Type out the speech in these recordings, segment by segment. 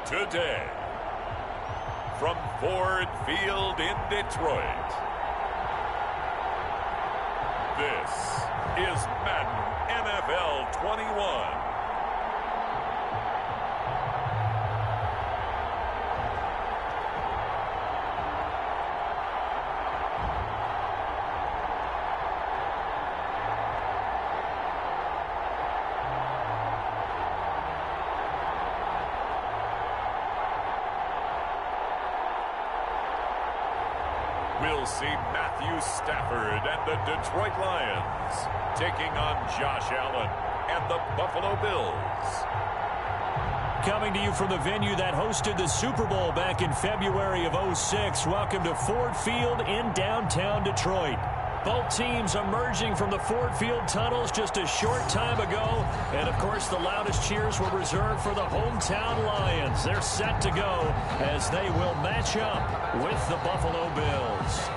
today. From Ford Field in Detroit, this is Madden NFL 21. We'll see Matthew Stafford and the Detroit Lions taking on Josh Allen and the Buffalo Bills. Coming to you from the venue that hosted the Super Bowl back in February of '06. Welcome to Ford Field in downtown Detroit. Both teams emerging from the Ford Field tunnels just a short time ago. And, of course, the loudest cheers were reserved for the hometown Lions. They're set to go as they will match up with the Buffalo Bills.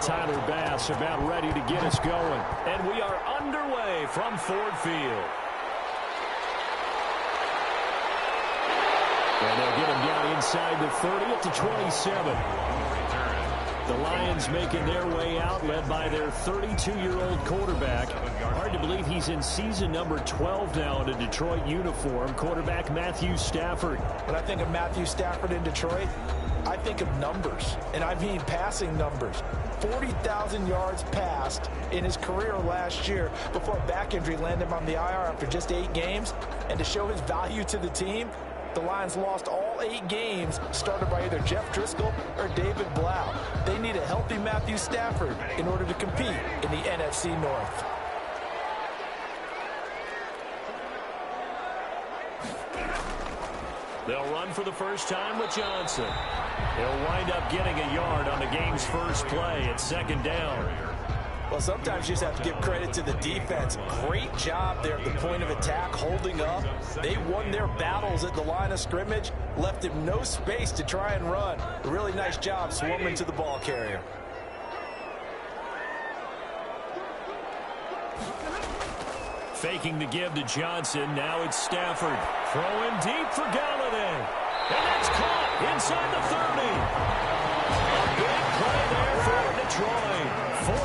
Tyler Bass about ready to get us going. And we are underway from Ford Field. And they'll get him down inside the 30 at the 27. The Lions making their way out, led by their 32-year-old quarterback. Hard to believe he's in season number 12 now in a Detroit uniform. Quarterback Matthew Stafford. When I think of Matthew Stafford in Detroit, I think of numbers, and I mean passing numbers. 40,000 yards passed in his career last year before a back injury landed him on the IR after just 8 games. And to show his value to the team, the Lions lost all 8 games started by either Jeff Driscoll or David Blau. They need a healthy Matthew Stafford in order to compete in the NFC North. They'll run for the first time with Johnson. He'll wind up getting a yard on the game's first play at second down. Well, sometimes you just have to give credit to the defense. Great job there at the point of attack, holding up. They won their battles at the line of scrimmage, left him no space to try and run. A really nice job swarming to the ball carrier. Faking the give to Johnson. Now it's Stafford. Throwing deep for Galladay. And that's caught inside the 30. Big play there for Detroit.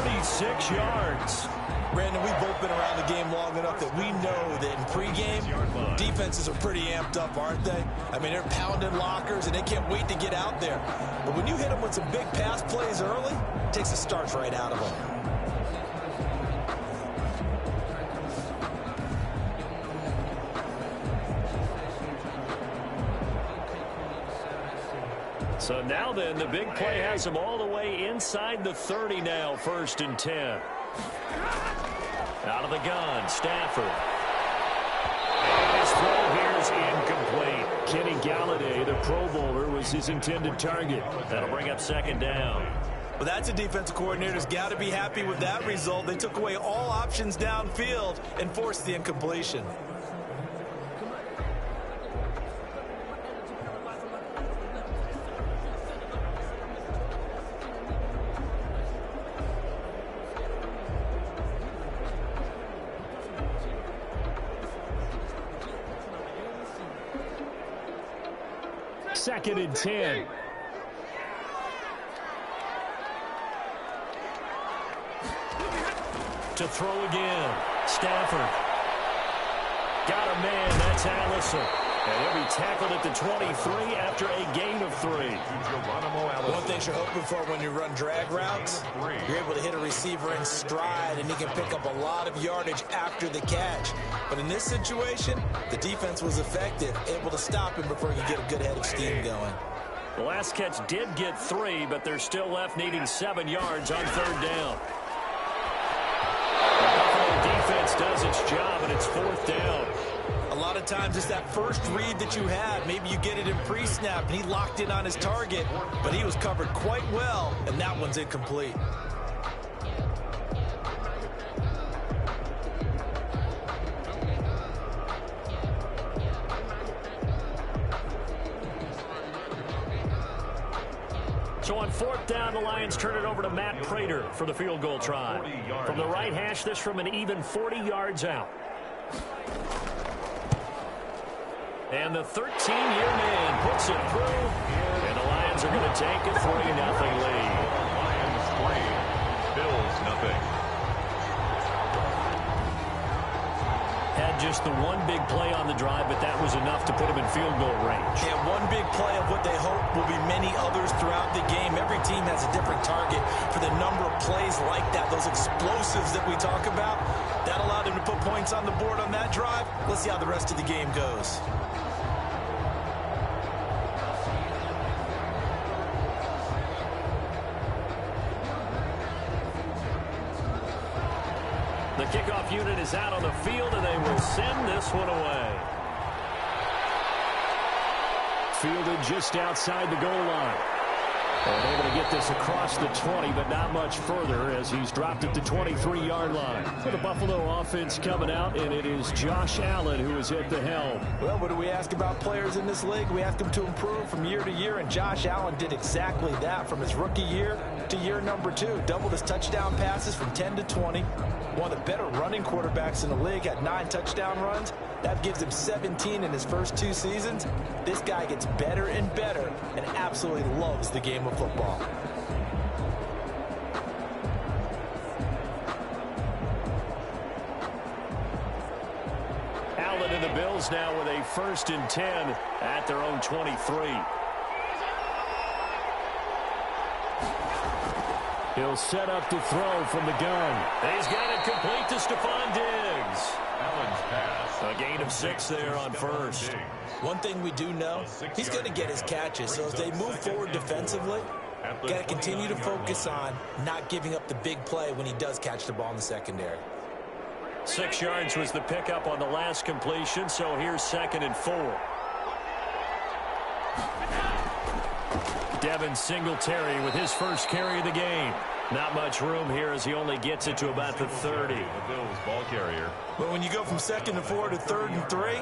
46 yards. Brandon, we've both been around the game long enough that we know that in pregame, defenses are pretty amped up, aren't they? I mean, they're pounding lockers, and they can't wait to get out there. But when you hit them with some big pass plays early, it takes the starch right out of them. So now then, the big play has them all the way inside the 30 now, 1st and 10. Out of the gun, Stafford. And his throw here is incomplete. Kenny Galladay, the Pro Bowler, was his intended target. That'll bring up second down. Well, that's a defensive coordinator's got to be happy with that result. They took away all options downfield and forced the incompletion. Second and 10. To throw again. Stafford. Got a man. That's Allison. And he'll be tackled at the 23 after a gain of 3. One thing you're hoping for when you run drag routes, you're able to hit a receiver in stride, and he can pick up a lot of yardage after the catch. But in this situation, the defense was effective, able to stop him before he could get a good head of steam going. The last catch did get 3, but they're still left needing 7 yards on 3rd down. The Buffalo defense does its job, and it's 4th down. A lot of times it's that first read that you have. Maybe you get it in pre-snap, and he locked in on his target, but he was covered quite well, and that one's incomplete. So on fourth down, the Lions turn it over to Matt Prater for the field goal try. From the right hash, this from an even 40 yards out. And the 13-year man puts it through. And the Lions are going to take a 3-0 lead. Lions 3, Bills nothing. Had just the one big play on the drive, but that was enough to put him in field goal range. And one big play of what they hope will be many others throughout the game. Every team has a different target for the number of plays like that, those explosives that we talk about. That allowed him to put points on the board on that drive. Let's see how the rest of the game goes. The kickoff unit is out on the field, and they will send this one away. Fielded just outside the goal line. And able to get this across the 20, but not much further as he's dropped it to 23-yard line. For the Buffalo offense coming out, and it is Josh Allen who is at the helm. Well, what do we ask about players in this league? We ask them to improve from year to year, and Josh Allen did exactly that from his rookie year to year number 2. Doubled his touchdown passes from 10 to 20. One of the better running quarterbacks in the league, had 9 touchdown runs. That gives him 17 in his first 2 seasons. This guy gets better and better and absolutely loves the game of football. Allen and the Bills now with a 1st and 10 at their own 23. He'll set up to throw from the gun. He's got it complete to Stephon Diggs. Allen's pass. A gain of 6 there on first. One thing we do know, he's going to get his catches. So as they move forward defensively, got to continue to focus on not giving up the big play when he does catch the ball in the secondary. 6 yards was the pickup on the last completion, so here's 2nd and 4. Devin Singletary with his first carry of the game. Not much room here as he only gets it to about the 30. The Bills ball carrier. But when you go from 2nd and 4 to 3rd and 3,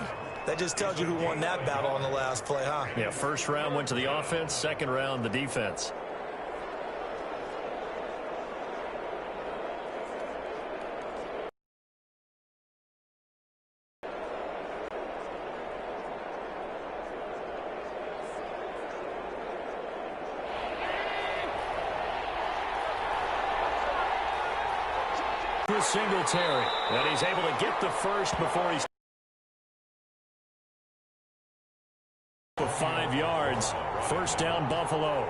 that just tells you who won that battle on the last play, huh? Yeah, first round went to the offense, second round the defense. Singletary, and he's able to get the first before he's 5 yards. First down, Buffalo.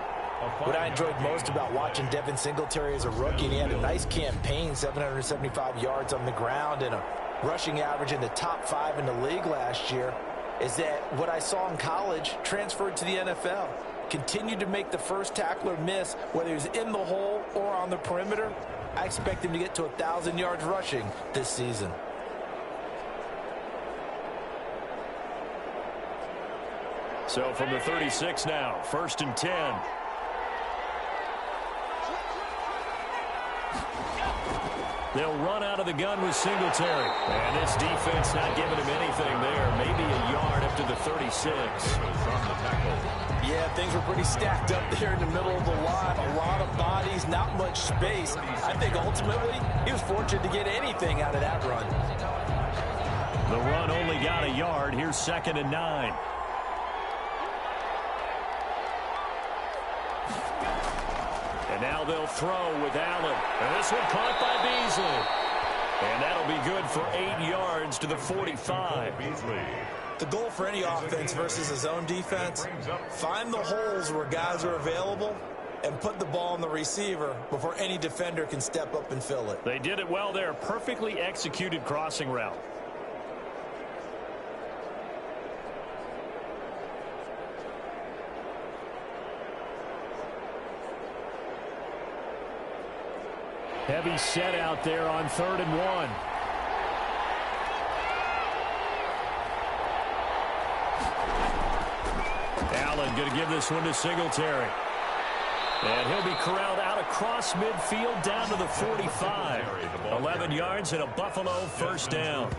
What I enjoyed most about watching Devin Singletary as a rookie, and he had a nice campaign, 775 yards on the ground and a rushing average in the top 5 in the league last year, is that what I saw in college transferred to the NFL. Continued to make the first tackler miss, whether he's in the hole or on the perimeter. I expect him to get to 1,000 yards rushing this season. So from the 36 now, 1st and 10. They'll run out of the gun with Singletary. And this defense not giving him anything there. Maybe a yard up to the 36. From the tackle. Yeah, things were pretty stacked up there in the middle of the line. A lot of bodies, not much space. I think ultimately he was fortunate to get anything out of that run. The run only got a yard. Here's 2nd and 9. And now they'll throw with Allen. And this one caught by Beasley. And that'll be good for 8 yards to the 45. Beasley. The goal for any offense versus his own defense, find the holes where guys are available and put the ball on the receiver before any defender can step up and fill it. They did it well there. Perfectly executed crossing route. Heavy set out there on 3rd and 1. Allen going to give this one to Singletary. And he'll be corralled out across midfield down to the 45. 11 yards and a Buffalo first down.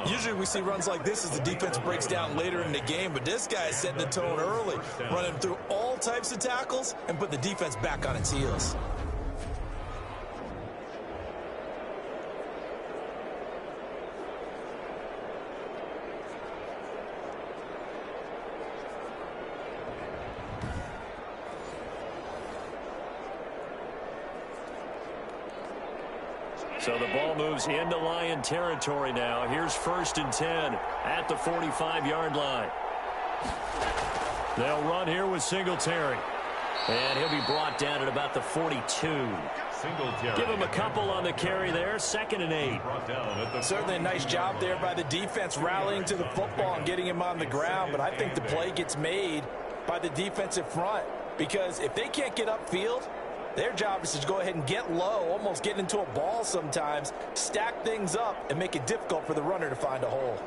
Usually we see runs like this as the defense breaks down later in the game, but this guy is setting the tone early, running through all types of tackles and put the defense back on its heels. So the ball moves into Lion territory now. Here's 1st and 10 at the 45-yard line. They'll run here with Singletary. And he'll be brought down at about the 42. Give him a couple on the carry there. 2nd and 8. Certainly a nice job there by the defense rallying to the football and getting him on the ground. But I think the play gets made by the defensive front. Because if they can't get upfield, their job is to go ahead and get low, almost get into a ball sometimes, stack things up, and make it difficult for the runner to find a hole.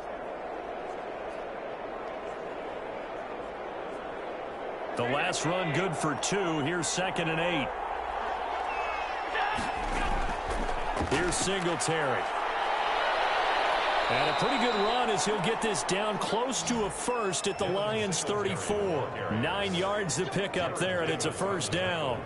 The last run good for 2. Here's 2nd and 8. Here's Singletary. And a pretty good run as he'll get this down close to a first at the Lions' 34. 9 yards to pick up there, and it's a first down.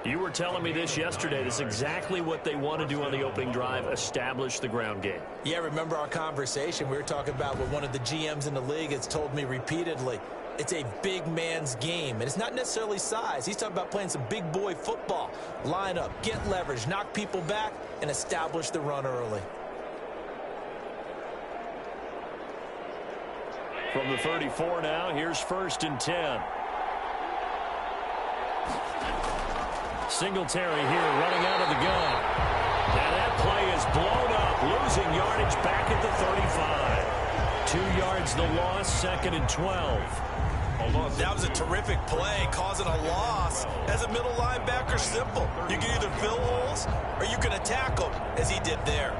You were telling me this yesterday. This is exactly what they want to do on the opening drive, establish the ground game. Yeah, remember our conversation? We were talking about what one of the GMs in the league has told me repeatedly. It's a big man's game, and it's not necessarily size. He's talking about playing some big boy football. Line up, get leverage, knock people back, and establish the run early. From the 34 now, here's 1st and 10. Singletary here running out of the gun. And that play is blown up, losing yardage back at the 35. 2 yards the loss, 2nd and 12. That was a terrific play, causing a loss. As a middle linebacker, simple. You can either fill holes or you can attack them, as he did there.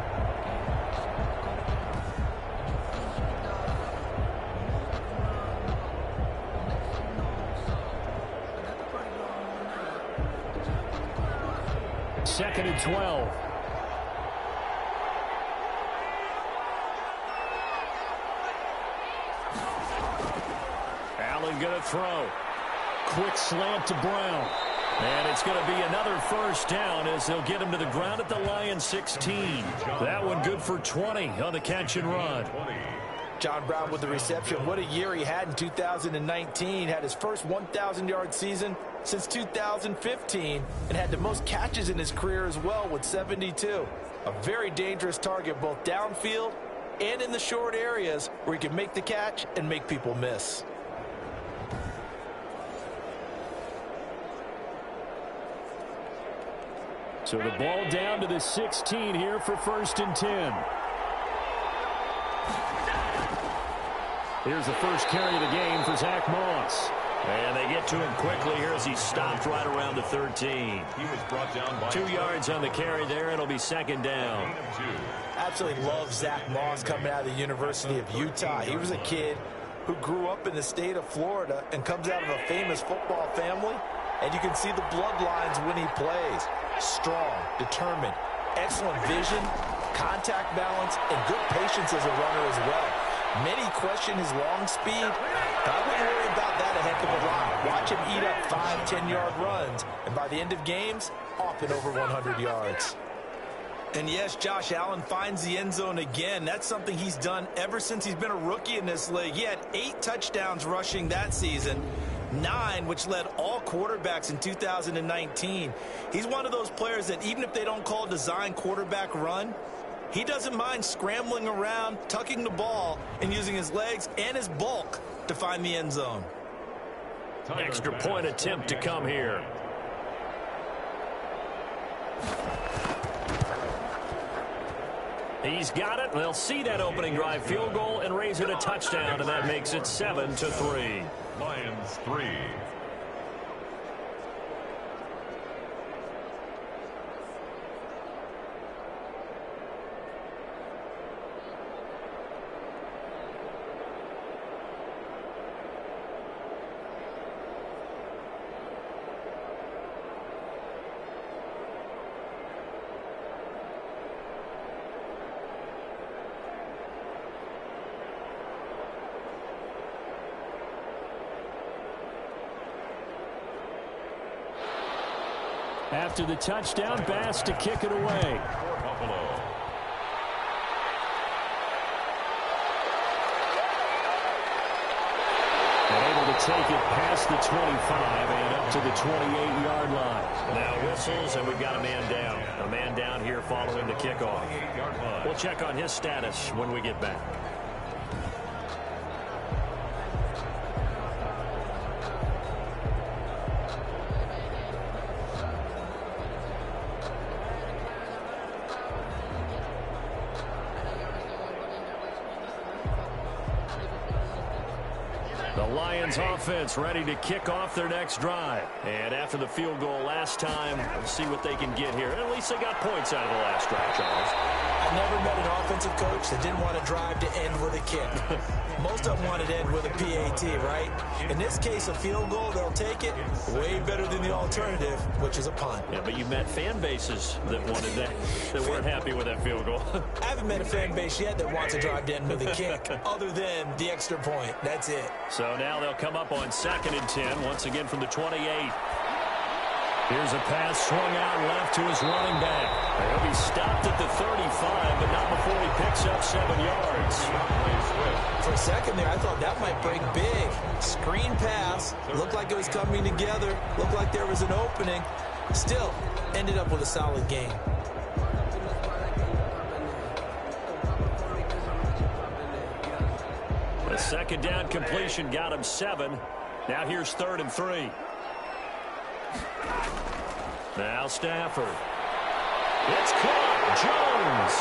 Second and 12. Allen going to throw. Quick slant to Brown. And it's going to be another first down as they'll get him to the ground at the Lions' 16. That one good for 20 on the catch and run. John Brown with the reception. What a year he had in 2019. Had his first 1,000-yard season since 2015 and had the most catches in his career as well with 72. A very dangerous target both downfield and in the short areas where he can make the catch and make people miss. So the ball down to the 16 here for 1st and 10. Here's the first carry of the game for Zach Moss. And they get to him quickly here as he stopped right around the 13. He was brought down by 2 yards on the carry there. It'll be 2nd down. Absolutely love Zach Moss coming out of the University of Utah. He was a kid who grew up in the state of Florida and comes out of a famous football family. And you can see the bloodlines when he plays. Strong, determined, excellent vision, contact balance, and good patience as a runner as well. Many question his long speed, but I wouldn't worry about that a heck of a lot. Watch him eat up 5-10-yard runs, and by the end of games, often over 100 yards. And yes, Josh Allen finds the end zone again. That's something he's done ever since he's been a rookie in this league. He had 8 touchdowns rushing that season, 9 which led all quarterbacks in 2019. He's one of those players that even if they don't call design quarterback run, he doesn't mind scrambling around, tucking the ball, and using his legs and his bulk to find the end zone. Extra point attempt to come here. He's got it. They'll see that opening drive field goal and raise it a touchdown, and that makes it 7-3. Lions 3. After the touchdown, Bass to kick it away. Take it past the 25 and up to the 28-yard line. Now whistles, and we've got a man down. A man down here following the kickoff. We'll check on his status when we get back. Offense ready to kick off their next drive. And after the field goal last time, we'll see what they can get here. At least they got points out of the last drive, Charles. I never met an offensive coach that didn't want to drive to end with a kick. Most of them wanted to end with a PAT, right? In this case, a field goal, they'll take it. Way better than the alternative, which is a punt. Yeah, but you met fan bases that wanted that weren't happy with that field goal. I haven't met a fan base yet that wants to drive to end with a kick, other than the extra point. That's it. So now they'll come up on 2nd and 10, once again from the 28. Here's a pass swung out left to his running back. He'll be stopped at the 35, but not before he picks up 7 yards. For a second there, I thought that might break big. Screen pass. Looked like it was coming together. Looked like there was an opening. Still, ended up with a solid game. The second down completion got him 7. Now here's 3rd and 3. Now Stafford. It's caught. Jones.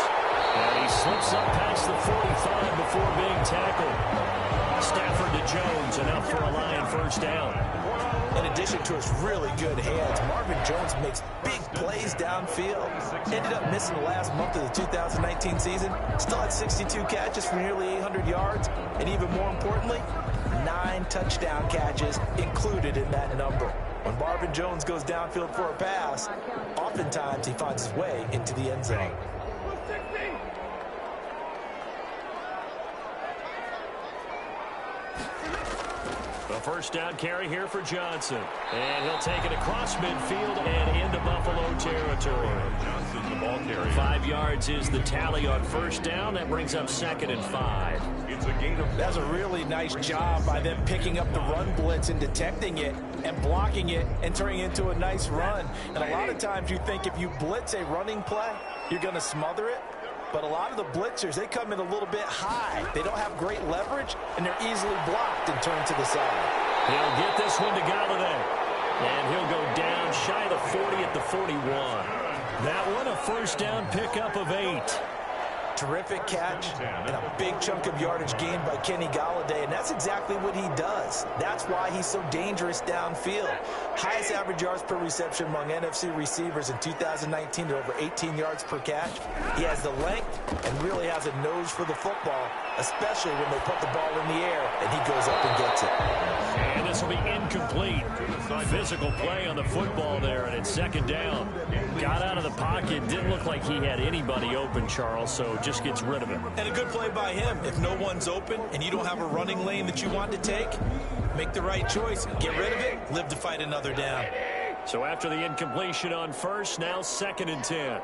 And he slips up past the 45 before being tackled. Stafford to Jones, and out for a Lion first down. In addition to his really good hands, Marvin Jones makes big plays downfield. Ended up missing the last month of the 2019 season. Still had 62 catches for nearly 800 yards. And even more importantly, 9 touchdown catches included in that number. When Marvin Jones goes downfield for a pass, oftentimes he finds his way into the end zone. A first down carry here for Johnson. And he'll take it across midfield and into Buffalo territory. Johnson, the ball carrier. 5 yards is the tally on first down. That brings up 2nd and 5. It's a gain of... That's a really nice job by them picking up the run blitz and detecting it and blocking it and turning it into a nice run. And a lot of times you think if you blitz a running play, you're going to smother it. But a lot of the blitzers, they come in a little bit high. They don't have great leverage, and they're easily blocked and turned to the side. He'll get this one to Galladay. And he'll go down shy of the 40 at the 41. That one a first down pickup of 8. Terrific catch and a big chunk of yardage gained by Kenny Galladay, and that's exactly what he does. That's why he's so dangerous downfield. Highest average yards per reception among NFC receivers in 2019 to over 18 yards per catch. He has the length and really has a nose for the football, especially when they put the ball in the air and he goes up and gets it. And this will be incomplete. Physical play on the football there, and it's 2nd down. Got out of the pocket. Didn't look like he had anybody open, Charles, so just gets rid of it. And a good play by him. If no one's open and you don't have a running lane that you want to take, make the right choice. Get rid of it. Live to fight another down. So after the incompletion on first, now 2nd and 10.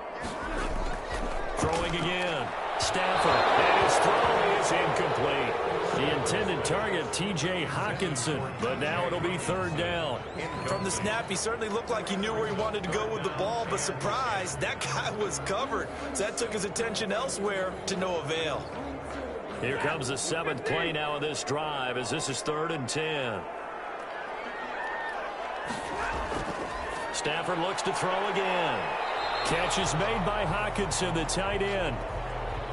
Throwing again. Stafford. And his throw is incomplete. The intended target, T.J. Hockenson. But now it'll be 3rd down. From the snap, he certainly looked like he knew where he wanted to go with the ball, but surprise, that guy was covered. So that took his attention elsewhere to no avail. Here comes the 7th play now of this drive as this is 3rd and 10. Stafford looks to throw again. Catch is made by Hockenson, the tight end.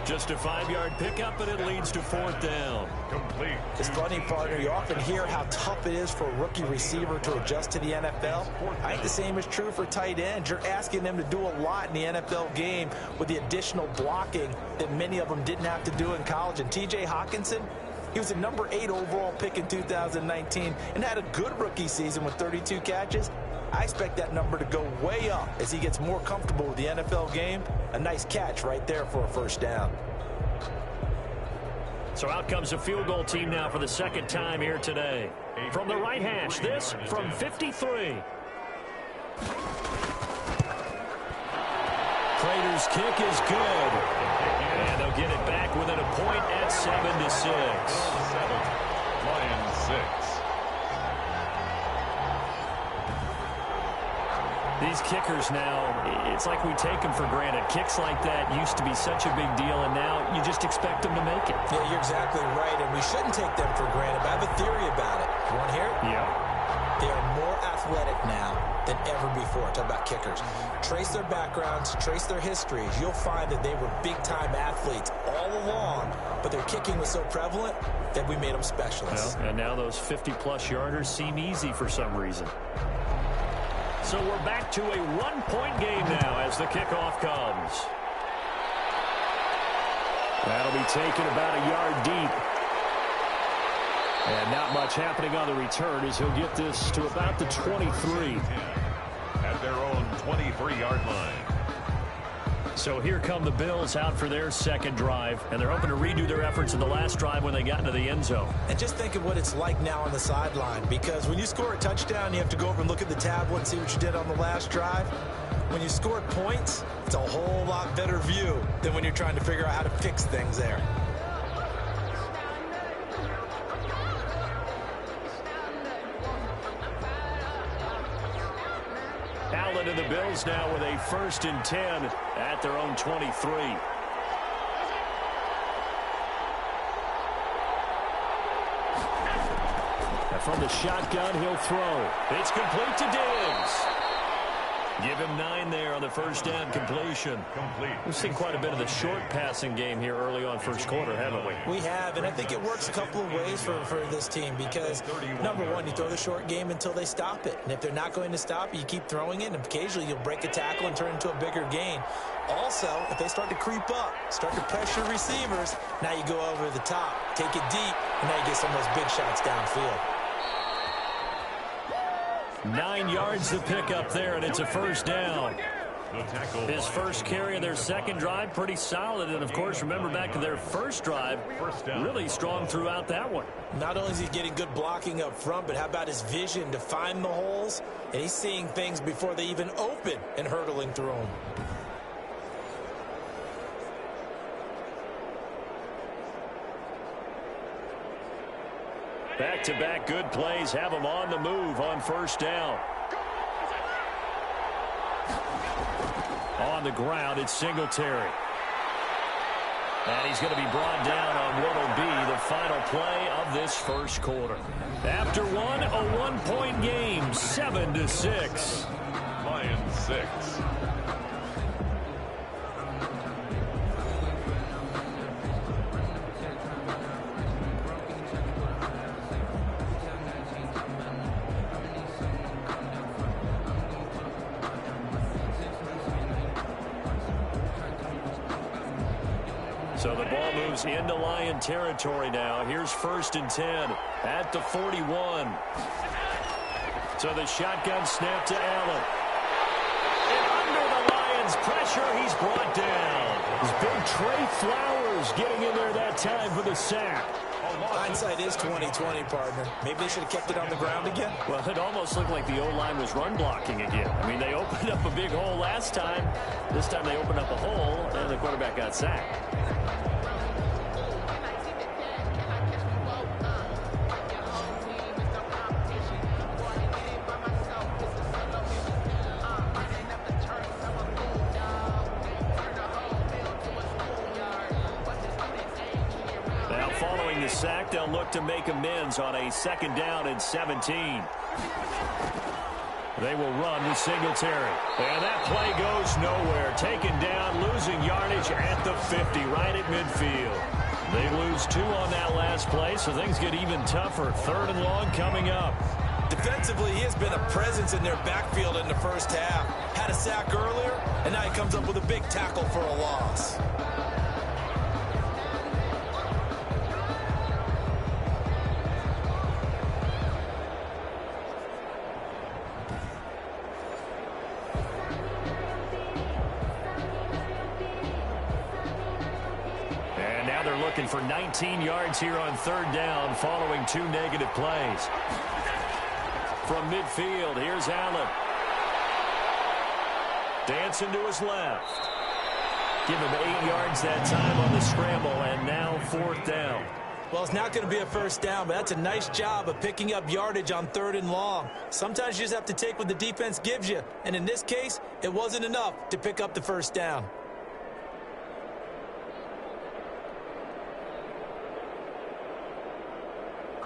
Just a 5-yard pickup, and it leads to 4th down. Complete. It's funny, partner. You often hear how tough it is for a rookie receiver to adjust to the NFL. I think the same is true for tight ends. You're asking them to do a lot in the NFL game with the additional blocking that many of them didn't have to do in college. And T.J. Hockenson, he was a number 8 overall pick in 2019 and had a good rookie season with 32 catches. I expect that number to go way up as he gets more comfortable with the NFL game. A nice catch right there for a first down. So out comes a field goal team now for the 2nd time here today. From the right hash, this from 53. Raiders' kick is good. And they'll get it back within a point at 7-6. Lions 6. These kickers now, it's like we take them for granted. Kicks like that used to be such a big deal, and now you just expect them to make it. Yeah, you're exactly right, and we shouldn't take them for granted, but I have a theory about it. You want to hear it? Yeah. They are more athletic now than ever before. Talk about kickers. Trace their backgrounds, trace their histories. You'll find that they were big-time athletes all along, but their kicking was so prevalent that we made them specialists. Well, and now those 50-plus yarders seem easy for some reason. So we're back to a one-point game now as the kickoff comes. That'll be taken about a yard deep. And not much happening on the return as he'll get this to about the 23. At their own 23-yard line. So here come the Bills out for their second drive, and they're hoping to redo their efforts in the last drive when they got into the end zone. And just think of what it's like now on the sideline, because when you score a touchdown, you have to go over and look at the tablet and see what you did on the last drive. When you scored points, it's a whole lot better view than when you're trying to figure out how to fix things there. Allen and the Bills now with a 1st and 10 at their own 23. And from the shotgun, he'll throw. It's complete to Diggs. Give him 9 there on the first down completion. We've seen quite a bit of the short passing game here early on first quarter, haven't we? We have, and I think it works a couple of ways for this team because, number one, you throw the short game until they stop it. And if they're not going to stop it, you keep throwing it, and occasionally you'll break a tackle and turn it into a bigger gain. Also, if they start to creep up, start to pressure receivers, now you go over the top, take it deep, and now you get some of those big shots downfield. 9 yards to pick up there, and it's a first down. His first carry of their second drive, pretty solid. And, of course, remember back to their first drive, really strong throughout that one. Not only is he getting good blocking up front, but how about his vision to find the holes? And he's seeing things before they even open and hurdling through them. Back-to-back good plays have him on the move on first down. On the ground, it's Singletary. And he's going to be brought down on what will be the final play of this first quarter. After one, a one-point game, 7-6. Lions 6. So the ball moves into Lion territory now. Here's 1st and 10 at the 41. So the shotgun snap to Allen. And under the Lions' pressure, he's brought down. It's big Trey Flowers getting in there that time for the sack. Hindsight is 20/20, partner. Maybe they should have kept it on the ground again. Well, it almost looked like the O-line was run blocking again. I mean, they opened up a big hole last time. This time they opened up a hole, and the quarterback got sacked. Following the sack, they'll look to make amends on a 2nd down and 17. They will run with Singletary. And that play goes nowhere. Taken down, losing yardage at the 50, right at midfield. They lose 2 on that last play, so things get even tougher. 3rd and long coming up. Defensively, he has been a presence in their backfield in the first half. Had a sack earlier, and now he comes up with a big tackle for a loss. Looking for 19 yards here on 3rd down following 2 negative plays. From midfield, here's Allen. Dancing to his left. Give him 8 yards that time on the scramble, and now 4th down. Well, it's not going to be a first down, but that's a nice job of picking up yardage on 3rd and long. Sometimes you just have to take what the defense gives you, and in this case, it wasn't enough to pick up the first down.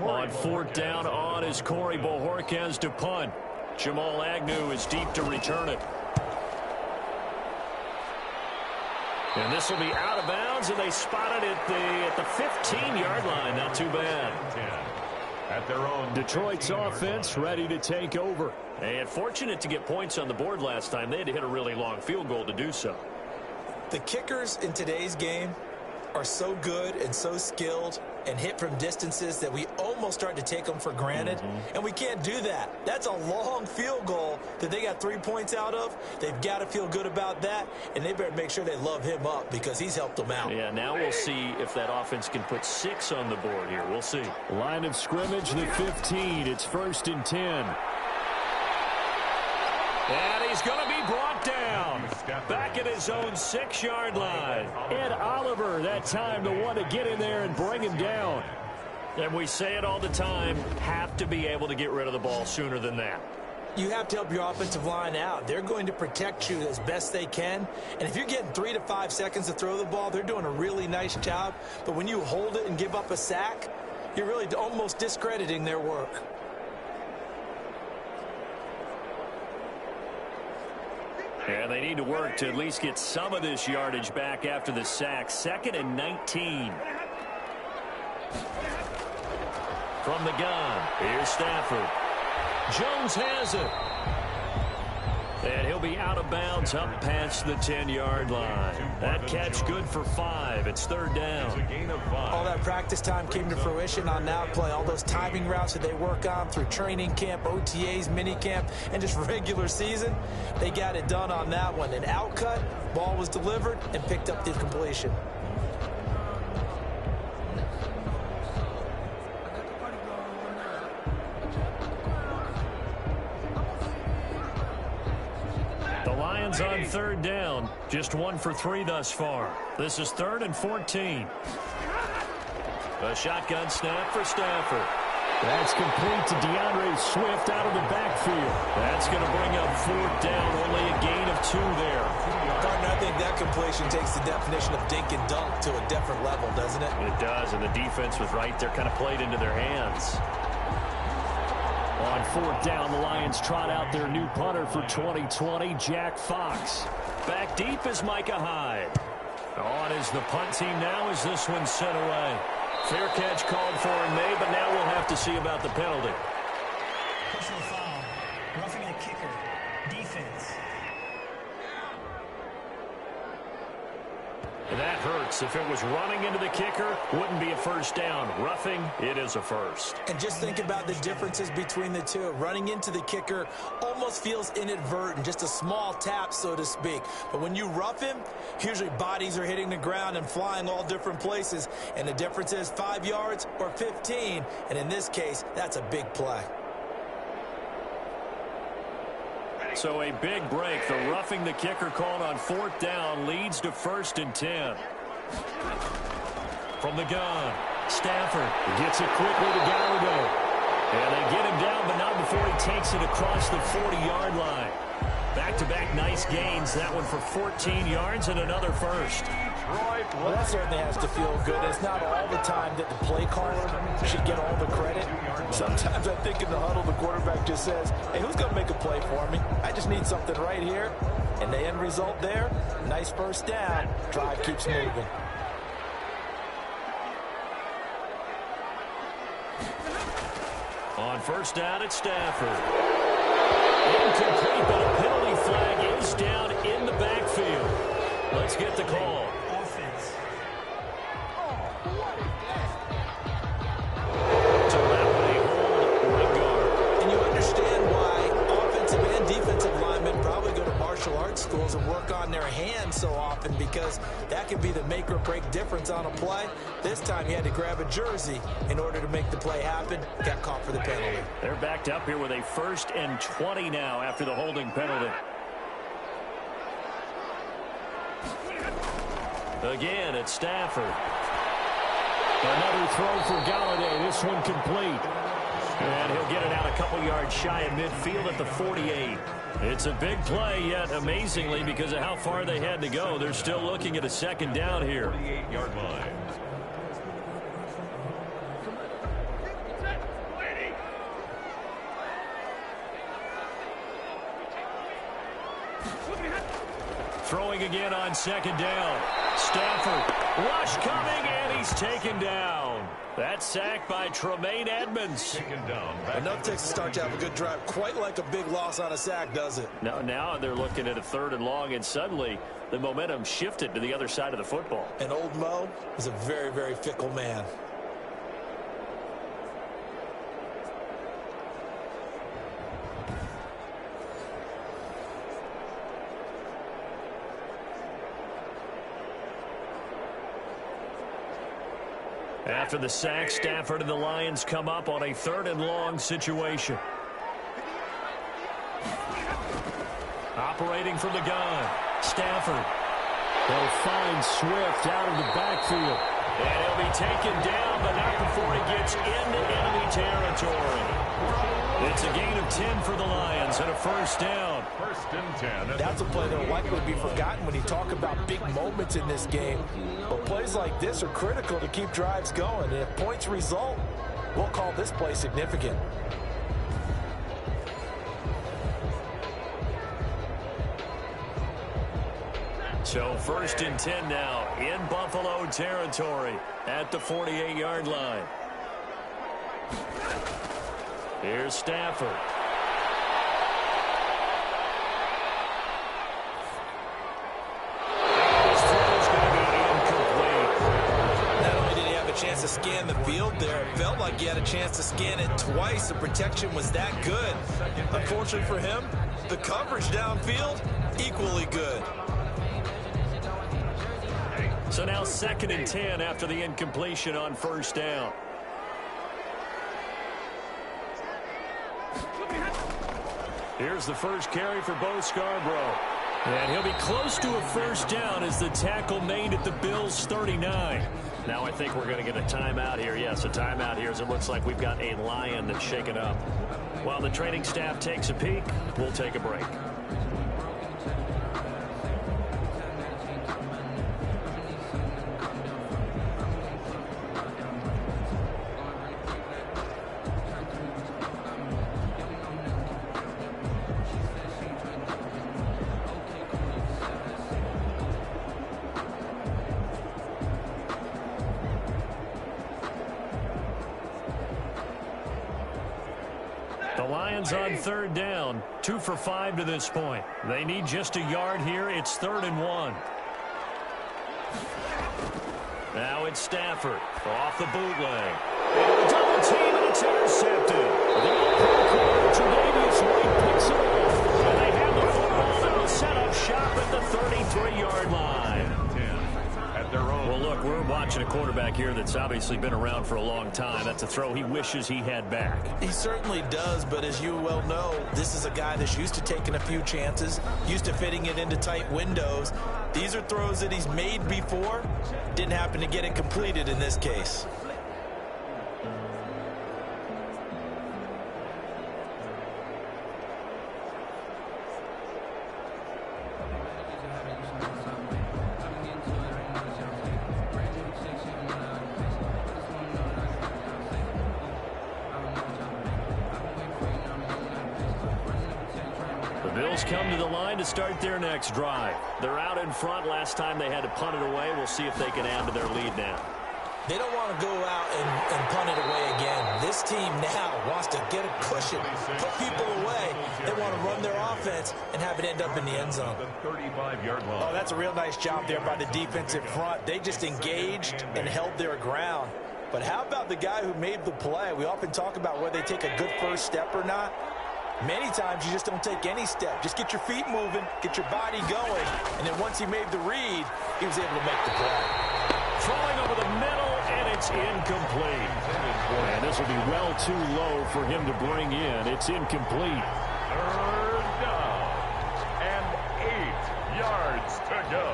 On 4th down, on is Corey Bojorquez to punt. Jamal Agnew is deep to return it. And this will be out of bounds, and they spot it at the 15-yard line. Not too bad. At their own Detroit's offense ready to take over. And fortunate to get points on the board last time. They had to hit a really long field goal to do so. The kickers in today's game are so good and so skilled and hit from distances that we almost start to take them for granted. And we can't do that. That's a long field goal that they got 3 points out of. They've got to feel good about that, and they better make sure they love him up because he's helped them out. Yeah, now we'll see if that offense can put 6 on the board here. We'll see. Line of scrimmage, the 15. It's 1st and 10. And he's going to be brought down back at his own 6-yard line. Ed Oliver, that time, the one to get in there and bring him down. And we say it all the time, have to be able to get rid of the ball sooner than that. You have to help your offensive line out. They're going to protect you as best they can. And if you're getting 3 to 5 seconds to throw the ball, they're doing a really nice job. But when you hold it and give up a sack, you're really almost discrediting their work. Yeah, they need to work to at least get some of this yardage back after the sack. 2nd and 19. From the gun, here's Stafford. Jones has it. And he'll be out of bounds up past the 10-yard line. That catch good for 5. It's 3rd down. All that practice time came to fruition on that play. All those timing routes that they work on through training camp, OTAs, mini camp, and just regular season, they got it done on that one. An outcut, ball was delivered, and picked up the completion. On 3rd down, just 1 for 3 thus far. This is 3rd and 14. A shotgun snap for Stafford. That's complete to DeAndre Swift out of the backfield. That's going to bring up 4th down, only a gain of 2 there. Partner, I think that completion takes the definition of dink and dunk to a different level, doesn't it? It does, and the defense was right there, kind of played into their hands. On 4th down, the Lions trot out their new punter for 2020, Jack Fox. Back deep is Micah Hyde. On is the punt team now as this one's sent away. Fair catch called for and made, but now we'll have to see about the penalty. Personal foul, roughing the kicker, defense. And that hurts. If it was running into the kicker, wouldn't be a first down. Roughing, it is a first. And just think about the differences between the two. Running into the kicker almost feels inadvertent, just a small tap, so to speak. But when you rough him, usually bodies are hitting the ground and flying all different places. And the difference is 5 yards or 15. And in this case, that's a big play. So a big break. The roughing the kicker called on 4th down leads to 1st and 10. From the gun, Stafford gets it quickly to Gallagher. And they get him down, but not before he takes it across the 40-yard line. Back-to-back nice gains. That one for 14 yards and another first. Well, that certainly has to feel good. It's not all the time that the play caller should get all the credit. Sometimes I think in the huddle, the quarterback just says, hey, who's going to make a play for me? I just need something right here. And the end result there, nice first down. Drive keeps moving. On 1st down, it's Stafford. Incomplete, but a penalty flag is down in the backfield. Let's get the call. Offense. So that would hold right guard. And you understand why offensive and defensive linemen probably go to martial arts schools and work on their hands so often, because that can be the make or break difference on a play. This time he had to grab a jersey in order to make the play happen. Got caught for the penalty. They're backed up here with a 1st and 20 now after the holding penalty. Again, it's Stafford. Another throw for Galladay. This one complete. And he'll get it out a couple yards shy of midfield at the 48. It's a big play, yet amazingly, because of how far they had to go, they're still looking at a second down here. 48-yard line. Throwing again on second down. Stafford, rush coming, and he's taken down. That's sacked by Tremaine Edmonds. Taken down. Enough takes to start to have a good drive. Quite like a big loss on a sack, does it? Now they're looking at a 3rd and long, and suddenly the momentum shifted to the other side of the football. And old Mo is a very, very fickle man. After the sack, Stafford and the Lions come up on a 3rd and long situation. Operating from the gun, Stafford. They'll find Swift out of the backfield. And he'll be taken down, but not before he gets into enemy territory. It's a gain of 10 for the Lions and a first down. 1st and 10. That's a play that will likely be forgotten when you talk about big moments in this game. But plays like this are critical to keep drives going. And if points result, we'll call this play significant. So 1st and 10 now in Buffalo territory at the 48-yard line. Here's Stafford. This throw is going to be incomplete. Not only did he have a chance to scan the field there, it felt like he had a chance to scan it twice. The protection was that good. Unfortunately for him, the coverage downfield, equally good. So now 2nd and 10 after the incompletion on 1st down. Here's the first carry for Bo Scarborough. And he'll be close to a first down as the tackle made at the Bills' 39. Now I think we're going to get a timeout here. Yes, a timeout here as it looks like we've got a Lion that's shaken up. While the training staff takes a peek, we'll take a break. On 3rd down, 2 for 5 to this point. They need just a yard here. It's 3rd and 1. Now it's Stafford off the bootleg. And a double team, and it's intercepted. The all-pro Tre'Davious White picks it off. And they have the football that will set up shop at the 33-yard line. Well, look, we're watching a quarterback here that's obviously been around for a long time. That's a throw he wishes he had back. He certainly does, but as you well know, this is a guy that's used to taking a few chances, used to fitting it into tight windows. These are throws that he's made before. Didn't happen to get it completed in this case. Come to the line to start their next drive. They're out in front. Last time they had to punt it away. We'll see if they can add to their lead now. They don't want to go out and punt it away again. This team now wants to get a cushion, put people away. They want to run their offense and have it end up in the end zone. The 35-yard line. Oh, that's a real nice job there by the defensive front. They just engaged and held their ground. But how about the guy who made the play? We often talk about whether they take a good first step or not. Many times you just don't take any step. Just get your feet moving, get your body going, and then once he made the read, he was able to make the play. Throwing over the middle, and it's incomplete. And this will be well too low for him to bring in. It's incomplete. 3rd down and 8 yards to go.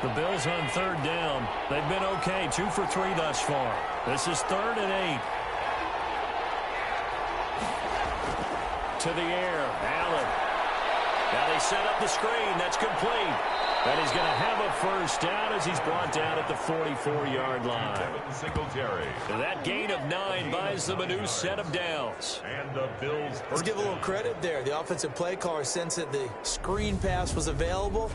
The Bills on third down. They've been okay, 2 for 3 thus far. This is 3rd and 8. To the air, Allen. Now they set up the screen. That's complete. And he's going to have a first down as he's brought down at the 44-yard line. Singletary. That gain of 9 buys them a new set of downs. And the Bills. Let's give a little credit there. The offensive play caller sensed that the screen pass was available.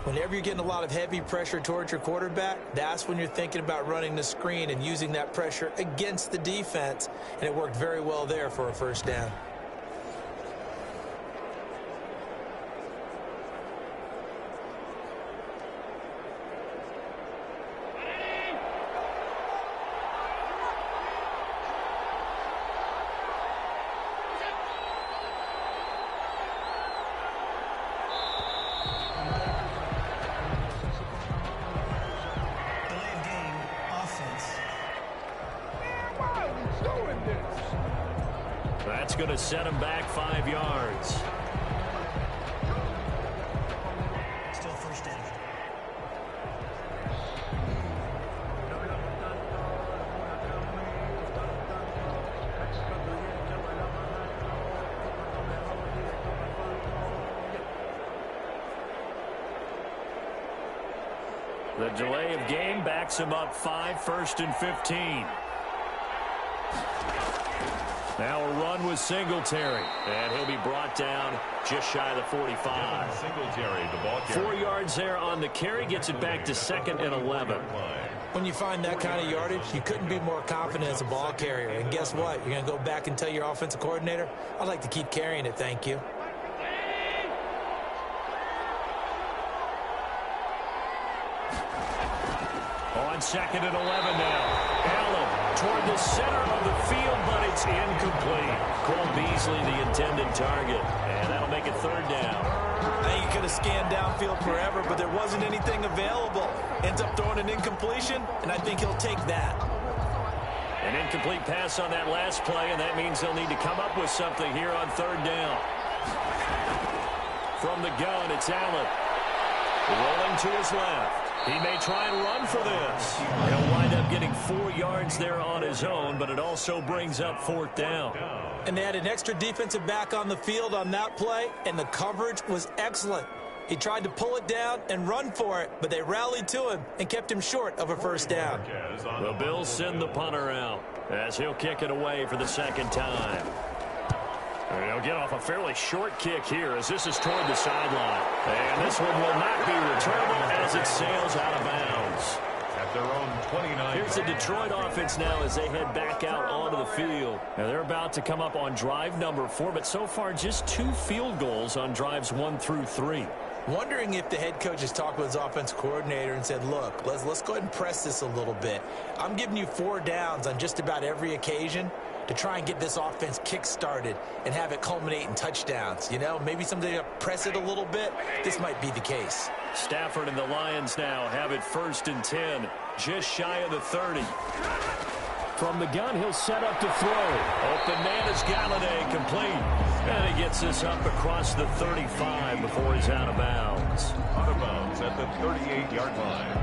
Whenever you're getting a lot of heavy pressure towards your quarterback, that's when you're thinking about running the screen and using that pressure against the defense. And it worked very well there for a first down. That's going to set him back 5 yards. Still first down. The delay of game backs him up 5, 1st and 15. Now a run with Singletary, and he'll be brought down just shy of the 45. Singletary, the ball carrier. 4 yards there on the carry, gets it back to 2nd and 11. When you find that kind of yardage, you couldn't be more confident as a ball carrier. And guess what? You're going to go back and tell your offensive coordinator, I'd like to keep carrying it, thank you. On 2nd and 11 now. Allen toward the center of the field, but it's incomplete. Cole Beasley, the intended target. And that'll make it 3rd down. I think you could have scanned downfield forever, but there wasn't anything available. Ends up throwing an incompletion, and I think he'll take that. An incomplete pass on that last play, and that means they'll need to come up with something here on 3rd down. From the gun, it's Allen. Rolling to his left. He may try and run for this. He'll wind up getting 4 yards there on his own, but it also brings up 4th down. And they had an extra defensive back on the field on that play, and the coverage was excellent. He tried to pull it down and run for it, but they rallied to him and kept him short of a first down. The Bills send the punter out as he'll kick it away for the 2nd time. And he'll get off a fairly short kick here as this is toward the sideline. And this one will not be returnable as it sails out of bounds. At their own 29. Here's the Detroit offense now as they head back out onto the field. Now they're about to come up on drive number 4, but so far just 2 field goals on drives 1 through 3. Wondering if the head coach has talked with his offense coordinator and said, look, let's go ahead and press this a little bit. I'm giving you 4 downs on just about every occasion to try and get this offense kick-started and have it culminate in touchdowns. You know, maybe someday to press it a little bit. This might be the case. Stafford and the Lions now have it 1st and 10, just shy of the 30. From the gun, he'll set up to throw. Open man is Galladay, complete. And he gets this up across the 35 before he's out of bounds. Out of bounds at the 38-yard line.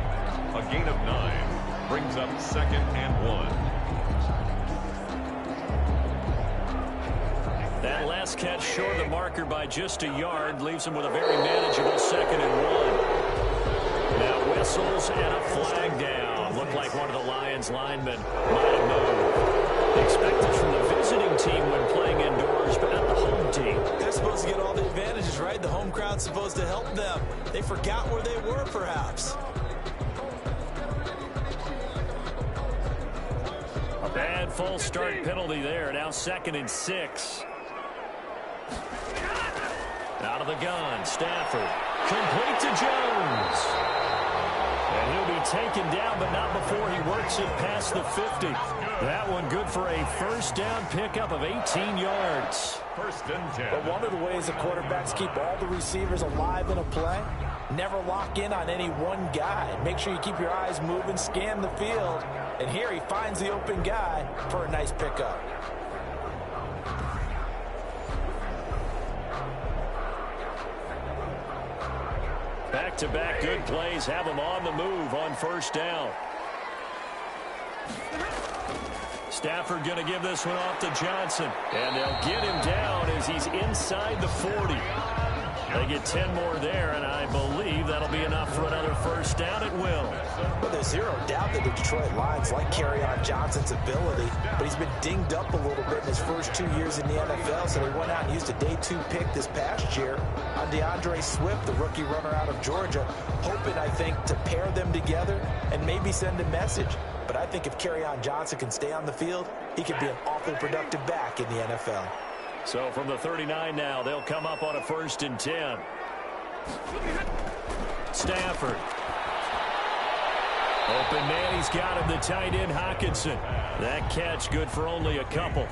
A gain of 9 brings up 2nd and 1. That last catch short of the marker by just a yard leaves him with a very manageable 2nd and 1. Now whistles and a flag down. Looked like one of the Lions linemen might have moved. Expected from the visiting team when playing indoors, but not the home team. They're supposed to get all the advantages, right? The home crowd's supposed to help them. They forgot where they were, perhaps. A bad false start penalty there. Now 2nd and 6. Out of the gun, Stafford. Complete to Jones. And he'll be taken down, but not before he works it past the 50. That one good for a first down pickup of 18 yards. 1st and 10. But one of the ways the quarterbacks keep all the receivers alive in a play, never lock in on any one guy. Make sure you keep your eyes moving, scan the field. And here he finds the open guy for a nice pickup. Back Back-to-back good plays have him on the move on first down. Stafford going to give this one off to Johnson. And they'll get him down as he's inside the 40. They get 10 more there, and I believe that'll be enough for another first down at will. Well, there's zero doubt that the Detroit Lions like Kerryon Johnson's ability, but he's been dinged up a little bit in his first 2 years in the NFL, so they went out and used a day 2 pick this past year on DeAndre Swift, the rookie runner out of Georgia, hoping, I think, to pair them together and maybe send a message. But I think if Kerryon Johnson can stay on the field, he could be an awfully productive back in the NFL. So from the 39 now, they'll come up on a 1st and 10. Stafford. Open man, he's got him, the tight end, Hockenson. That catch good for only a couple.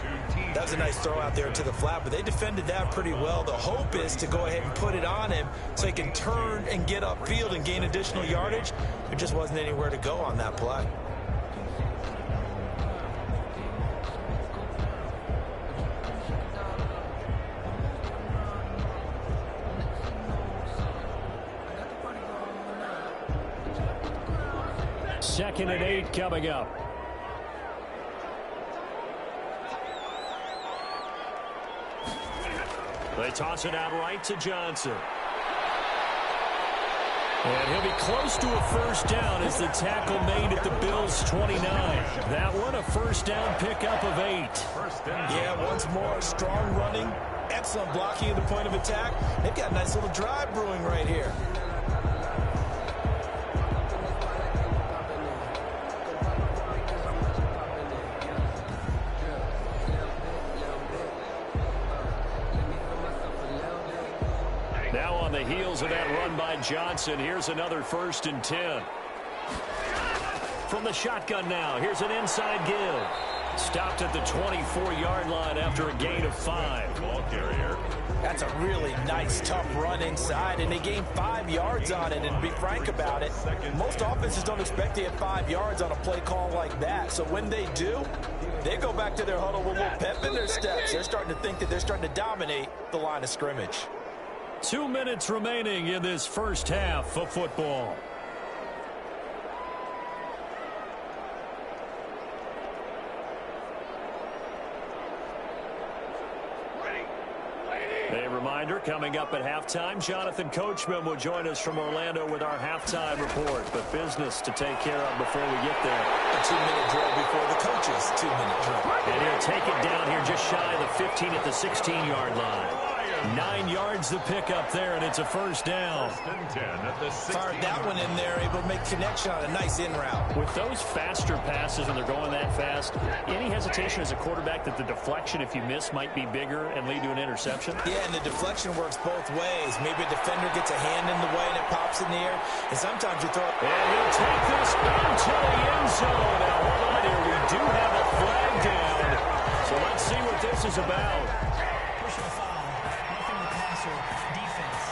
That was a nice throw out there to the flat, but they defended that pretty well. The hope is to go ahead and put it on him so he can turn and get upfield and gain additional yardage. There just wasn't anywhere to go on that play. Second and 8 coming up. They toss it out right to Johnson. And he'll be close to a first down as the tackle made at the Bills' 29. That one a first down pickup of 8. Yeah, once more, strong running, excellent blocking at the point of attack. They've got a nice little drive brewing right here. Now on the heels of that run by Johnson, here's another 1st and 10. From the shotgun now, here's an inside give. Stopped at the 24-yard line after a gain of 5. Ball carrier. That's a really nice, tough run inside, and they gained 5 yards on it. And to be frank about it, most offenses don't expect to get 5 yards on a play call like that. So when they do, they go back to their huddle with a little pep in their steps. They're starting to think that they're starting to dominate the line of scrimmage. 2 minutes remaining in this first half of football. A reminder, coming up at halftime, Jonathan Coachman will join us from Orlando with our halftime report. But business to take care of before we get there. A 2-minute drill before the coaches' 2-minute drill. And he'll take it down here just shy of the 15 at the 16-yard line. 9 yards the pickup there, and it's a first down. Fired that one in there, able to make connection on a nice in route. With those faster passes when they're going that fast, any hesitation as a quarterback that the deflection, if you miss, might be bigger and lead to an interception? Yeah, and the deflection works both ways. Maybe a defender gets a hand in the way and it pops in the air, and sometimes you throw it. And he'll take this into the end zone. Now, hold on here. We do have a flag down, so let's see what this is about. Personal foul. Nothing with pass or defense.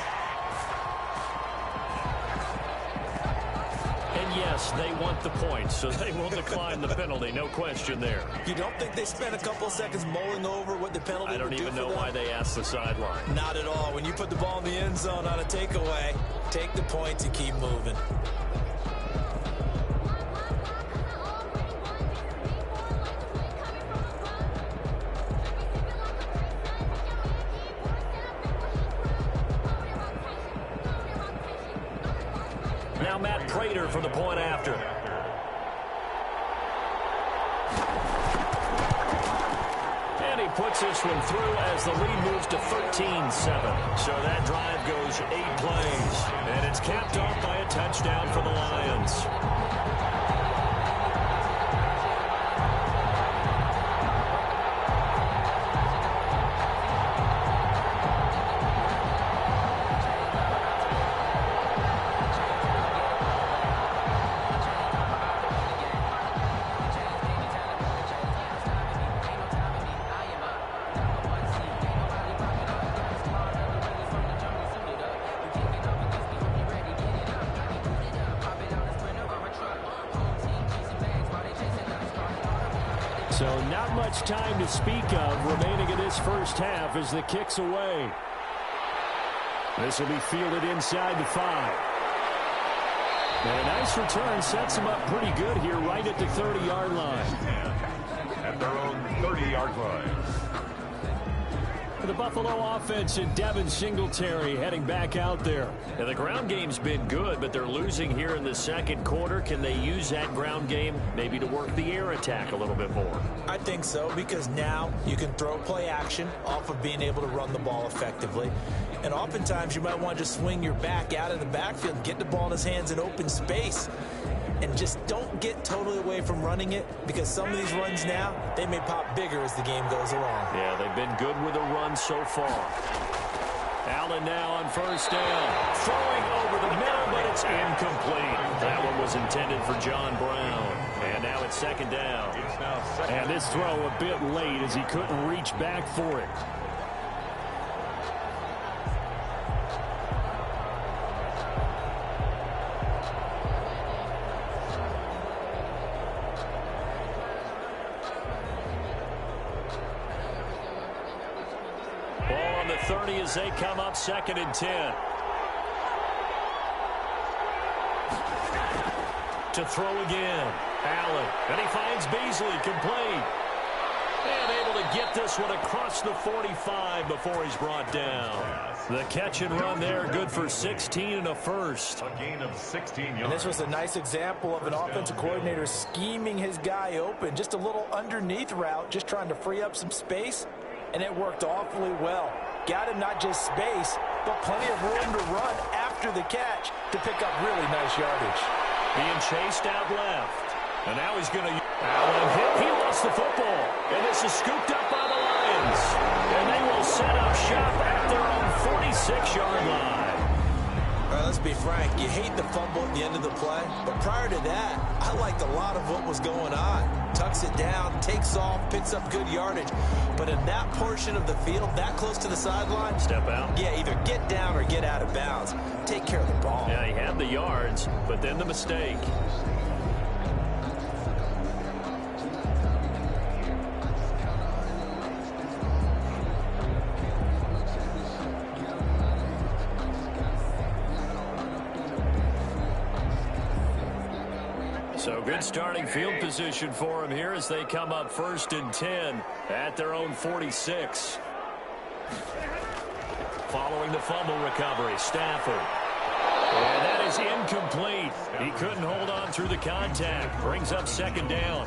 And yes, they want the points, so they will decline the penalty. No question there. You don't think they spent a couple of seconds mulling over what the penalty I don't would do even for know them? why they asked the sideline. Not at all. When you put the ball in the end zone on a takeaway, take the points and keep moving. Now Matt Prater for the point after. And he puts this one through as the lead moves to 13-7. So that drive goes 8 plays. And it's capped off by a touchdown for the Lions. So not much time to speak of remaining in this first half as the kick's away. This will be fielded inside the 5. And a nice return sets them up pretty good here right at the 30-yard line. At their own 30-yard line. For the Buffalo offense and Devin Singletary heading back out there. Now, the ground game's been good, but they're losing here in the second quarter. Can they use that ground game maybe to work the air attack a little bit more? I think so, because now you can throw play action off of being able to run the ball effectively. And oftentimes you might want to just swing your back out of the backfield, get the ball in his hands in open space. And just don't get totally away from running it, because some of these runs now, they may pop bigger as the game goes along. Yeah, they've been good with the run so far. Allen now on first down. Throwing over the middle, but it's incomplete. That one was intended for John Brown. And now it's second down. And this throw a bit late as he couldn't reach back for it. Ball on the 30 as they come up second and 10. To throw again. Allen. And he finds Beasley complete. And able to get this one across the 45 before he's brought down. The catch and run there, good for 16 and a first. A gain of 16 yards. And this was a nice example of an offensive coordinator scheming his guy open. Just a little underneath route, just trying to free up some space. And it worked awfully well. Got him not just space, but plenty of room to run after the catch to pick up really nice yardage. Being chased out left. And now he's going to... Allen hit. He lost the football. And this is scooped up by the Lions. And they will set up shop at their own 46-yard line. All right, let's be frank. You hate the fumble at the end of the play. But prior to that, I liked a lot of what was going on. Tucks it down, takes off, picks up good yardage. But in that portion of the field, that close to the sideline... Step out. Yeah, either get down or get out of bounds. Take care of the ball. Yeah, he had the yards, but then the mistake. So good starting field position for him here as they come up first and 10 at their own 46. Following the fumble recovery, Stafford. And that is incomplete. He couldn't hold on through the contact. Brings up second down.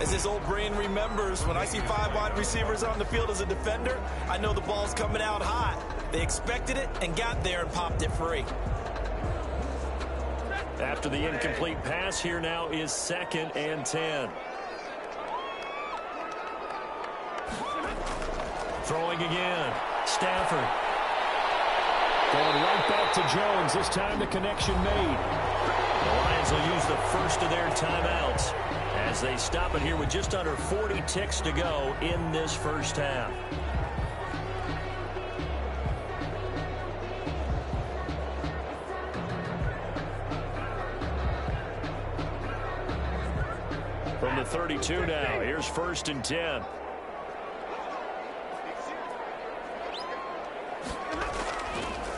As his old brain remembers, when I see 5 wide receivers on the field as a defender, I know the ball's coming out hot. They expected it and got there and popped it free. After the incomplete pass, here now is second and 10. Throwing again. Stafford. Going right back to Jones. This time the connection made. The Lions will use the first of their timeouts as they stop it here with just under 40 ticks to go in this first half. From the 32 now, here's first and 10.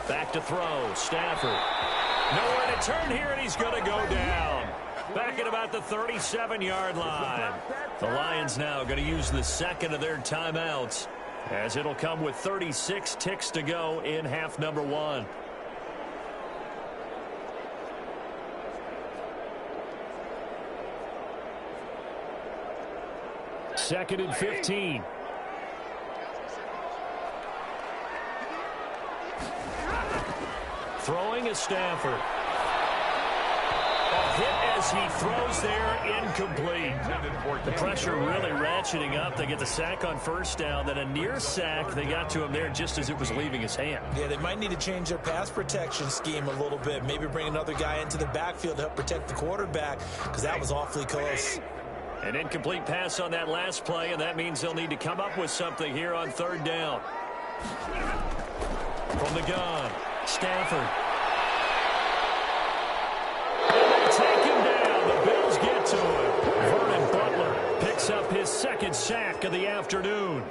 Back to throw, Stafford. Nowhere to turn here, and he's going to go down. Back at about the 37-yard line. The Lions now going to use the second of their timeouts, as it'll come with 36 ticks to go in half number 1. Second and 15. Throwing is Stafford. A hit as he throws there, incomplete. The pressure really ratcheting up. They get the sack on first down. Then a near sack. They got to him there just as it was leaving his hand. Yeah, they might need to change their pass protection scheme a little bit. Maybe bring another guy into the backfield to help protect the quarterback, because that was awfully close. An incomplete pass on that last play, and that means they'll need to come up with something here on third down. From the gun, Stafford. And they take him down. The Bills get to him. Vernon Butler picks up his second sack of the afternoon.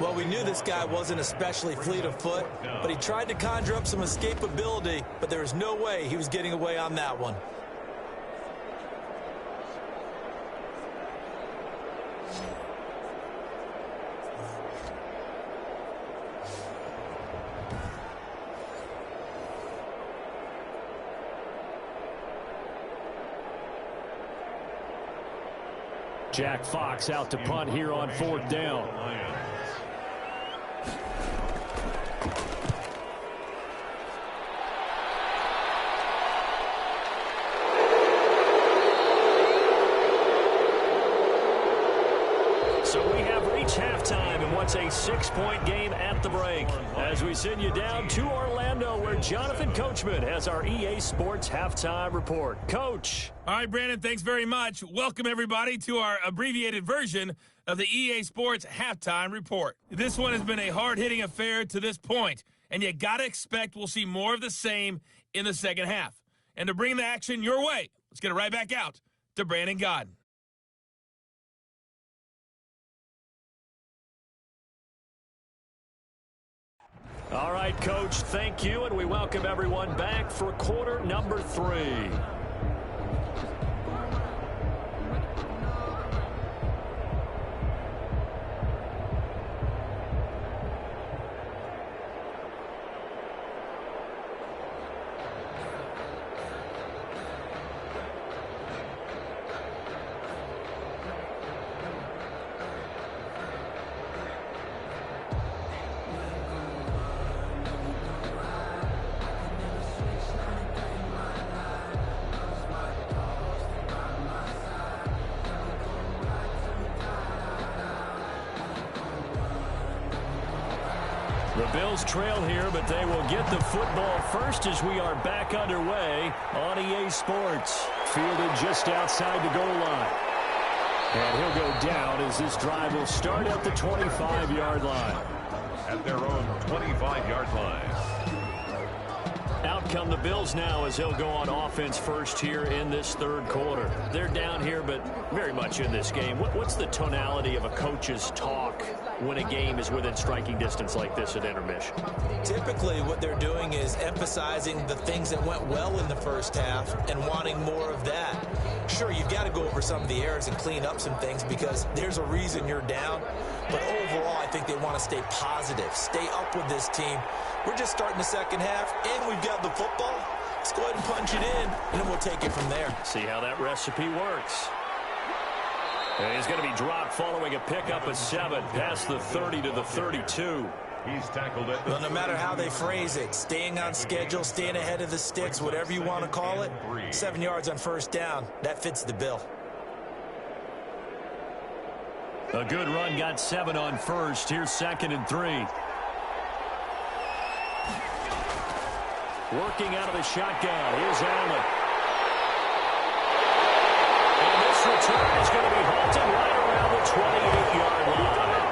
Well, we knew this guy wasn't especially fleet of foot, but he tried to conjure up some escapability, but there was no way he was getting away on that one. Jack Fox out to punt here on 4th down. So we have reached halftime in what's a 6-point game at the break. As we send you down to Orlando, where Jonathan Coachman has our EA Sports Halftime Report. Coach. All right, Brandon, thanks very much. Welcome, everybody, to our abbreviated version of the EA Sports Halftime Report. This one has been a hard-hitting affair to this point, and you got to expect we'll see more of the same in the second half. And to bring the action your way, let's get it right back out to Brandon Godden. All right, Coach, thank you, and we welcome everyone back for quarter number 3. The Bills trail here, but they will get the football first as we are back underway on EA Sports. Fielded just outside the goal line. And he'll go down as this drive will start at the 25-yard line. At their own 25-yard line. Out come the Bills now as they'll go on offense first here in this third quarter. They're down here, but very much in this game. What's the tonality of a coach's talk when a game is within striking distance like this at intermission? Typically, what they're doing is emphasizing the things that went well in the first half and wanting more of that. Sure, you've got to go over some of the errors and clean up some things because there's a reason you're down. But overall, I think they want to stay positive, stay up with this team. We're just starting the second half, and we've got the football. Let's go ahead and punch it in, and then we'll take it from there. See how that recipe works. And he's going to be dropped following a pickup of 7 past the 30 to the 32. He's tackled it. Well, no matter how they phrase it, staying on schedule, staying ahead of the sticks, whatever you want to call it, 7 yards on first down, that fits the bill. A good run got 7 on first. Here's 2nd and 3. Working out of the shotgun. Here's Allen. And this return is going to be halted right around the 28-yard line.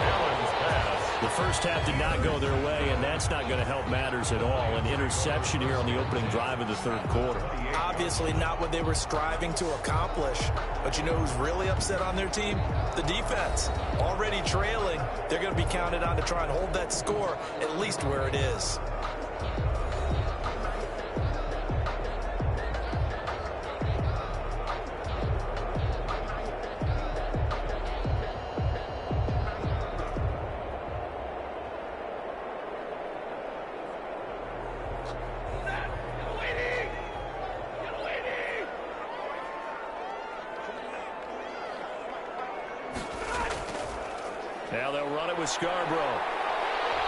Allen's pass. The first half did not go their way, and that's not going to help matters at all. An interception here on the opening drive of the third quarter. Obviously not what they were striving to accomplish. But you know who's really upset on their team? The defense. Already trailing, they're going to be counted on to try and hold that score at least where it is. Now they'll run it with Scarborough.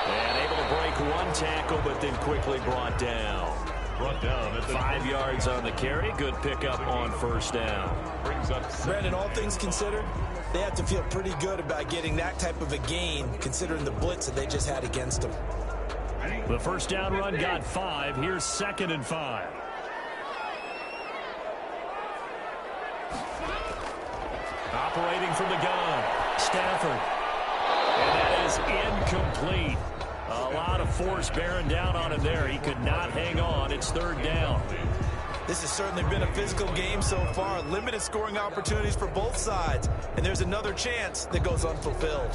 And able to break one tackle, but then quickly brought down. Brought down at the 5 yards on the carry. Good pickup on first down. brings up Brandon, all things considered, they have to feel pretty good about getting that type of a gain, considering the blitz that they just had against them. The first down run got 5. Here's 2nd and 5. Operating from the gun, Stafford. And that is incomplete. A lot of force bearing down on him there. He could not hang on. It's 3rd down. This has certainly been a physical game so far. Limited scoring opportunities for both sides. And there's another chance that goes unfulfilled.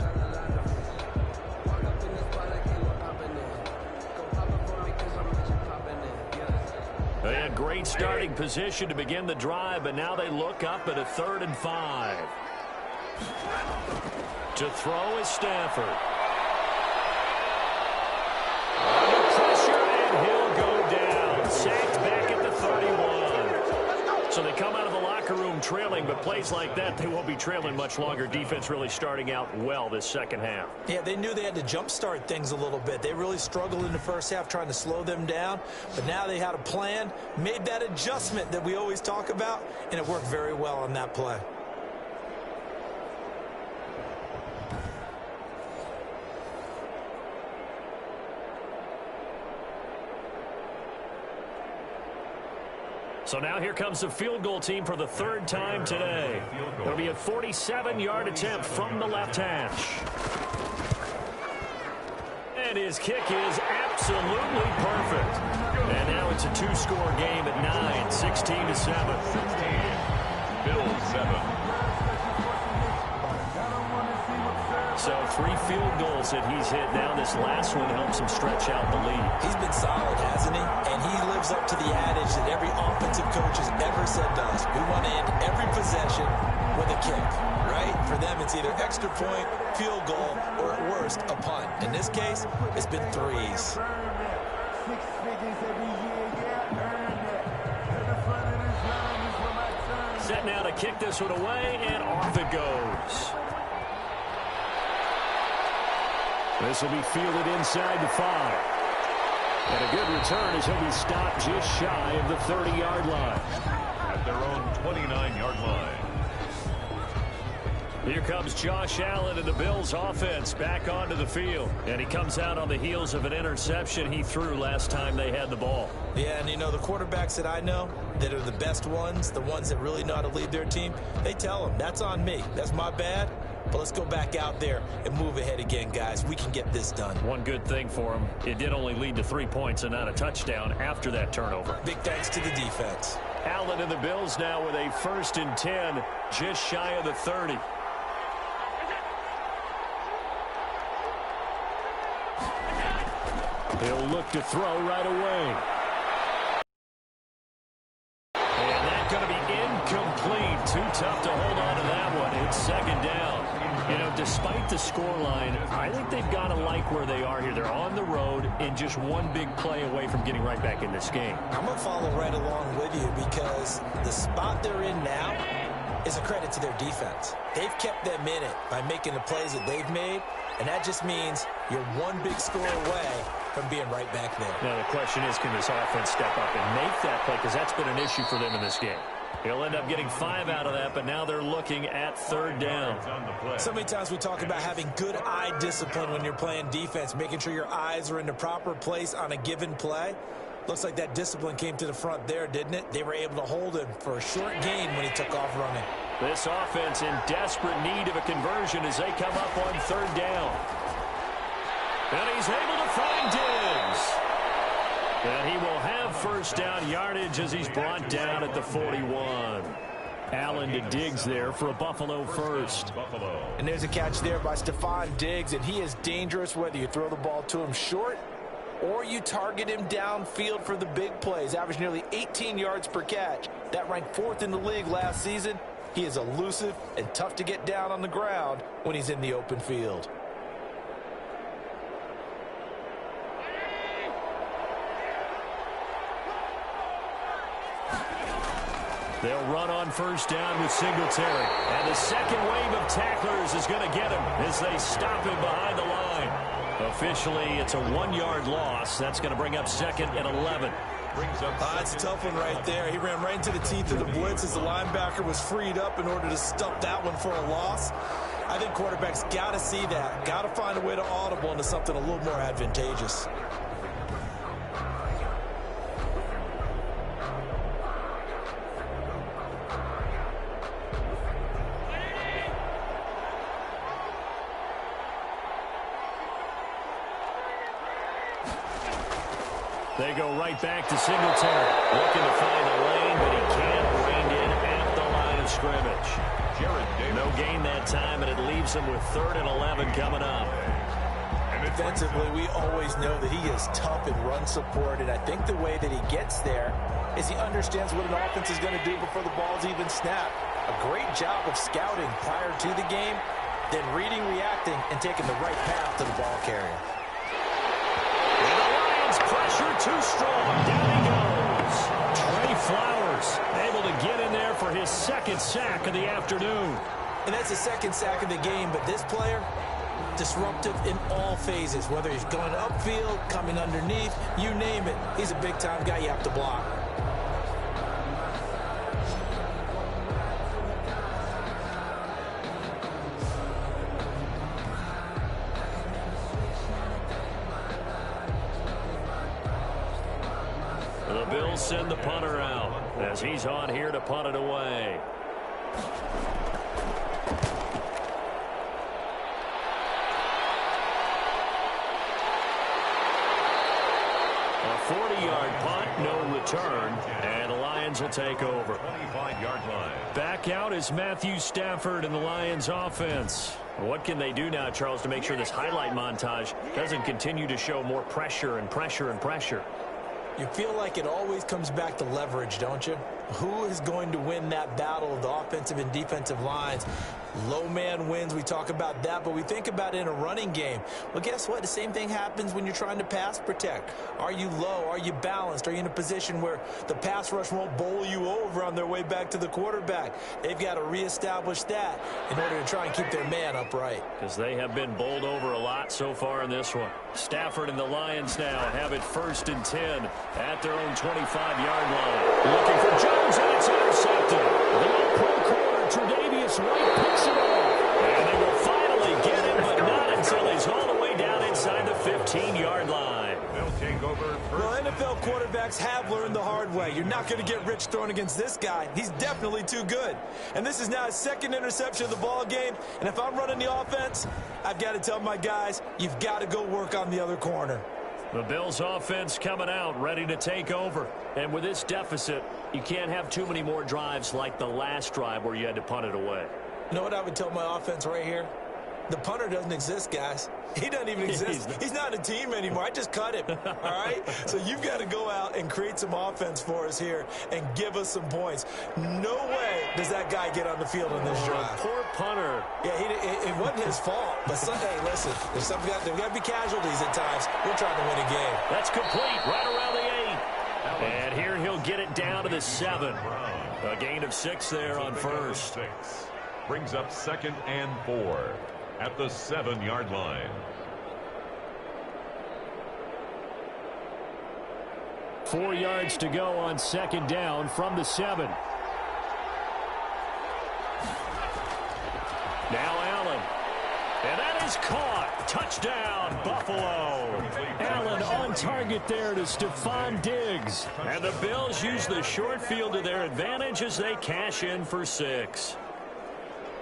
They had great starting position to begin the drive, but now they look up at a 3rd and 5. To throw is Stafford. Under pressure, and he'll go down. Sacked back at the 31. So they come out of the locker room trailing, but plays like that, they won't be trailing much longer. Defense really starting out well this second half. Yeah, they knew they had to jumpstart things a little bit. They really struggled in the first half trying to slow them down, but now they had a plan, made that adjustment that we always talk about, and it worked very well on that play. So now here comes the field goal team for the third time today. It'll be a 47-yard attempt from the left hash. And his kick is absolutely perfect. And now it's a two-score game at 9, 16-7. Bills 7. So 3 field goals that he's hit now. This last one helps him stretch out the lead. He's been solid, hasn't he? And he lives up to the adage that every offensive coach has ever said to us. We want to end every possession with a kick, right? For them, it's either extra point, field goal, or at worst, a punt. In this case, it's been threes. Set now to kick this one away, and off it goes. This will be fielded inside the 5. And a good return as he'll be stopped just shy of the 30-yard line. At their own 29-yard line. Here comes Josh Allen and the Bills offense back onto the field. And he comes out on the heels of an interception he threw last time they had the ball. Yeah, and you know, the quarterbacks that I know that are the best ones, the ones that really know how to lead their team, they tell them, that's on me. That's my bad. But let's go back out there and move ahead again, guys. We can get this done. One good thing for him, it did only lead to 3 points and not a touchdown after that turnover. Big thanks to the defense. Allen and the Bills now with a 1st and 10, just shy of the 30. He'll look to throw right away. And that's going to be incomplete. Too tough to hold on to that one. It's 2nd down. You know, despite the scoreline, I think they've got to like where they are here. They're on the road and just one big play away from getting right back in this game. I'm going to follow right along with you because the spot they're in now is a credit to their defense. They've kept them in it by making the plays that they've made, and that just means you're one big score away from being right back there. Now, the question is, can this offense step up and make that play? Because that's been an issue for them in this game. He'll end up getting 5 out of that, but now they're looking at 3rd down. So many times we talk about having good eye discipline when you're playing defense, making sure your eyes are in the proper place on a given play. Looks like that discipline came to the front there, didn't it? They were able to hold him for a short gain when he took off running. This offense in desperate need of a conversion as they come up on 3rd down. And he's able to find Diggs. And he will have 1st down yardage as he's brought down at the 41. Allen to Diggs there for a Buffalo 1st. And there's a catch there by Stephon Diggs, and he is dangerous whether you throw the ball to him short or you target him downfield for the big plays. Averaged nearly 18 yards per catch. That ranked 4th in the league last season. He is elusive and tough to get down on the ground when he's in the open field. They'll run on 1st down with Singletary. And the second wave of tacklers is going to get him as they stop him behind the line. Officially, it's a 1-yard loss. That's going to bring up 2nd and 11. It's a tough one right there. He ran right into the teeth of the blitz as the linebacker was freed up in order to stuff that one for a loss. I think quarterbacks got to see that. Got to find a way to audible into something a little more advantageous. They go right back to Singletary. Looking to find a lane, but he can't. Reined in at the line of scrimmage. No gain that time, and it leaves him with 3rd and 11 coming up. And defensively, we always know that he is tough in run support, and I think the way that he gets there is he understands what an offense is going to do before the ball's even snapped. A great job of scouting prior to the game, then reading, reacting, and taking the right path to the ball carrier. Pressure too strong. Down he goes. Trey Flowers able to get in there for his second sack of the afternoon. And that's the second sack of the game, but this player, disruptive in all phases, whether he's going upfield, coming underneath, you name it. He's a big-time guy you have to block. The Bills send the punter out as he's on here to punt it away. A 40-yard punt, no return, and the Lions will take over. 25-yard line. Back out is Matthew Stafford in the Lions offense. What can they do now, Charles, to make sure this highlight montage doesn't continue to show more pressure and pressure and pressure? You feel like it always comes back to leverage, don't you? Who is going to win that battle of the offensive and defensive lines? Low man wins. We talk about that, but we think about it in a running game. Well, guess what? The same thing happens when you're trying to pass protect. Are you low? Are you balanced? Are you in a position where the pass rush won't bowl you over on their way back to the quarterback? They've got to reestablish that in order to try and keep their man upright. Because they have been bowled over a lot so far in this one. Stafford and the Lions now have it 1st and 10 at their own 25-yard line. Looking for Jones, and it's intercepted. The pro corner, Tre'Davious White, picks it off. And they will finally get him, but not until he's all the way down inside the 15-yard line. They'll take over first. Well, NFL quarterbacks have learned the hard way. You're not going to get rich throwing against this guy. He's definitely too good. And this is now his second interception of the ball game. And if I'm running the offense, I've got to tell my guys, you've got to go work on the other corner. The Bills offense coming out, ready to take over. And with this deficit, you can't have too many more drives like the last drive where you had to punt it away. You know what I would tell my offense right here? The punter doesn't exist, guys. He doesn't even exist. He's not a team anymore. I just cut him, all right? So you've got to go out and create some offense for us here and give us some points. No way does that guy get on the field in this drive. Poor punter. Yeah, it wasn't his fault. But, hey, listen, there's got to be casualties at times. We're trying to win a game. That's complete right around the 8. And here he'll get it down to the 7. A gain of 6 there on first. 6. Brings up 2nd and 4 at the 7-yard line. 4 yards to go on 2nd down from the 7. Now Allen. And that is caught. Touchdown, Buffalo. Allen on target there to Stephon Diggs. And the Bills use the short field to their advantage as they cash in for 6.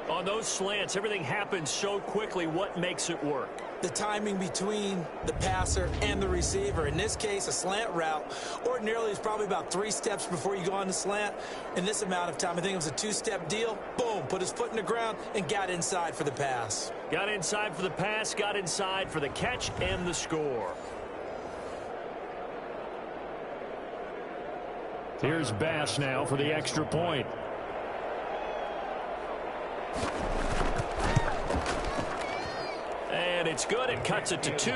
On those slants, everything happens so quickly. What makes it work? The timing between the passer and the receiver. In this case, a slant route ordinarily is probably about 3 steps before you go on the slant. In this amount of time, I think it was a 2-step deal. Boom, put his foot in the ground and got inside for the pass. Got inside for the pass, got inside for the catch and the score. Here's Bass now for the extra point. And it's good. It cuts it to 2.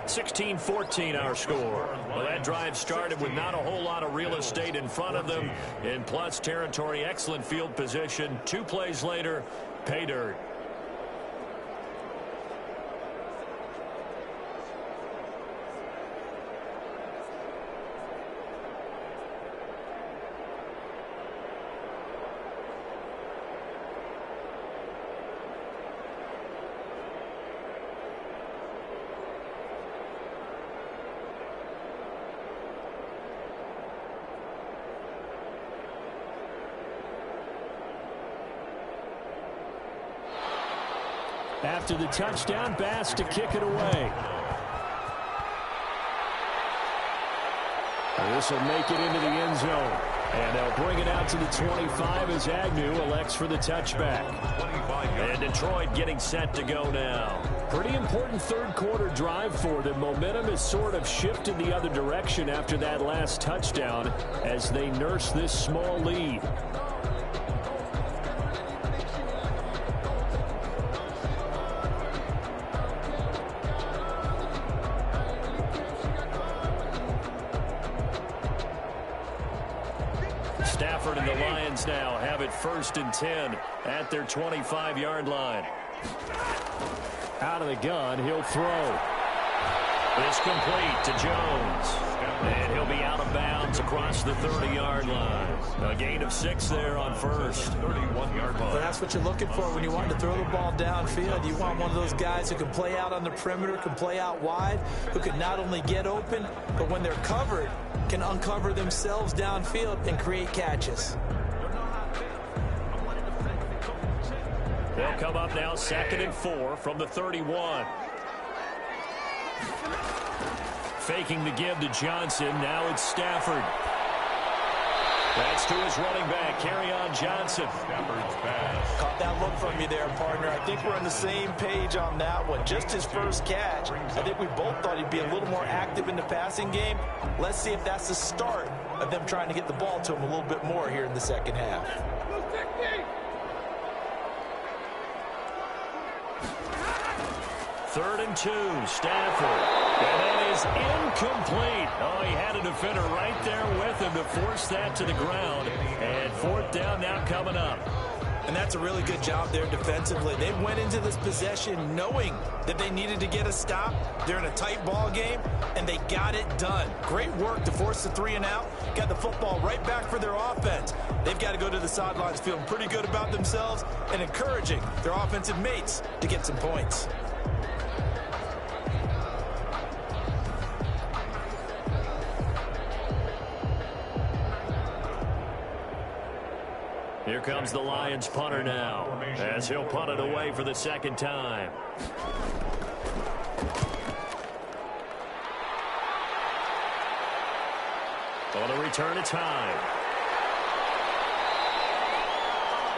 16-14 our score. Well, that drive started with not a whole lot of real estate in front of them. In plus territory, excellent field position. 2 plays later, pay dirt. After the touchdown, Bass to kick it away. This will make it into the end zone. And they'll bring it out to the 25 as Agnew elects for the touchback. And Detroit getting set to go now. Pretty important third quarter drive for them. Momentum has sort of shifted the other direction after that last touchdown as they nurse this small lead. Stafford and the Lions now have it 1st and 10 at their 25-yard line. Out of the gun, he'll throw. It's complete to Jones. And he'll be out of bounds across the 30-yard line. A gain of 6 there on first. 31-yard line. But that's what you're looking for when you want to throw the ball downfield. You want one of those guys who can play out on the perimeter, can play out wide, who can not only get open, but when they're covered, can uncover themselves downfield and create catches. They'll come up now 2nd and 4 from the 31. Faking the give to Johnson. Now it's Stafford. That's to his running back, Kerryon Johnson. Caught that look from you there, partner. I think we're on the same page on that one. Just his first catch. I think we both thought he'd be a little more active in the passing game. Let's see if that's the start of them trying to get the ball to him a little bit more here in the second half. Third and 2, Stafford. And that is incomplete. Oh, he had a defender right there with him to force that to the ground. And 4th down now coming up. And that's a really good job there defensively. They went into this possession knowing that they needed to get a stop. They're in a tight ball game, and they got it done. Great work to force the 3 and out. Got the football right back for their offense. They've got to go to the sidelines feeling pretty good about themselves and encouraging their offensive mates to get some points. Here comes the Lions punter now, as he'll punt it away for the 2nd time. On the return, it's high.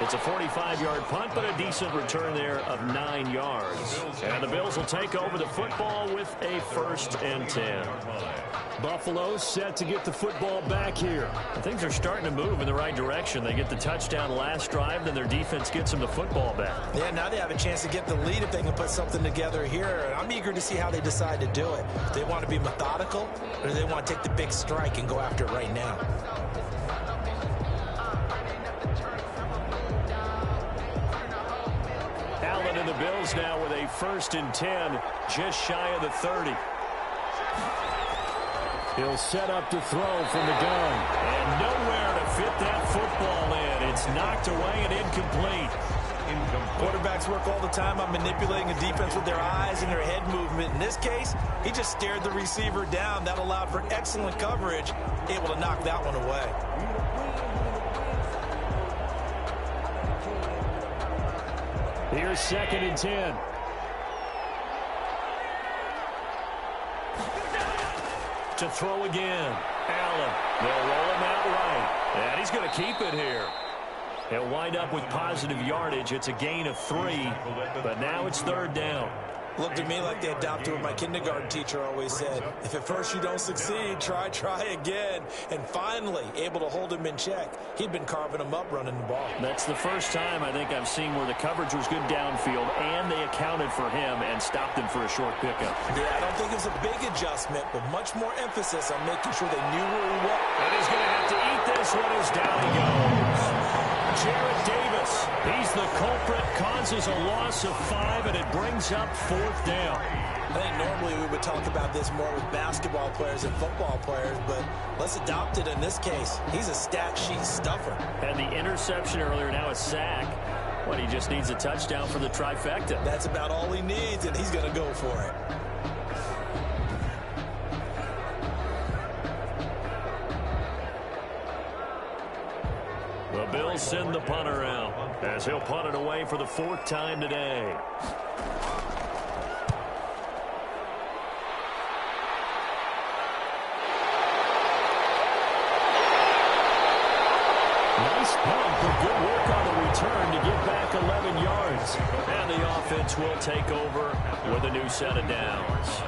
It's a 45-yard punt, but a decent return there of 9 yards. And the Bills will take over the football with a 1st and 10. Buffalo set to get the football back here. Things are starting to move in the right direction. They get the touchdown last drive, then their defense gets them the football back. Yeah, now they have a chance to get the lead if they can put something together here. And I'm eager to see how they decide to do it. Do they want to be methodical, or do they want to take the big strike and go after it right now? Allen and the Bills now with a 1st and 10, just shy of the 30. He'll set up to throw from the gun. And nowhere to fit that football in. It's knocked away and incomplete. Quarterbacks work all the time on manipulating a defense with their eyes and their head movement. In this case, he just stared the receiver down. That allowed for excellent coverage, able to knock that one away. Here's 2nd and 10. To throw again. Allen. They'll roll him out right. And he's going to keep it here. He'll wind up with positive yardage. It's a gain of 3, but now it's 3rd down. Looked to me like they adopted what my kindergarten teacher always said. If at first you don't succeed, try again. And finally, able to hold him in check. He'd been carving him up running the ball. That's the first time I think I've seen where the coverage was good downfield and they accounted for him and stopped him for a short pickup. Yeah, I don't think it was a big adjustment, but much more emphasis on making sure they knew where he was. And he's going to have to eat this one as down he goes. Jarrett Davis, he's the culprit, causes a loss of 5, and it brings up 4th down. I think normally we would talk about this more with basketball players and football players, but let's adopt it in this case. He's a stat sheet stuffer. And the interception earlier, now a sack. What, he just needs a touchdown for the trifecta. That's about all he needs, and he's going to go for it. The Bills send the punter out as he'll punt it away for the 4th time today. Nice punt, but good work on the return to get back 11 yards. And the offense will take over with a new set of downs.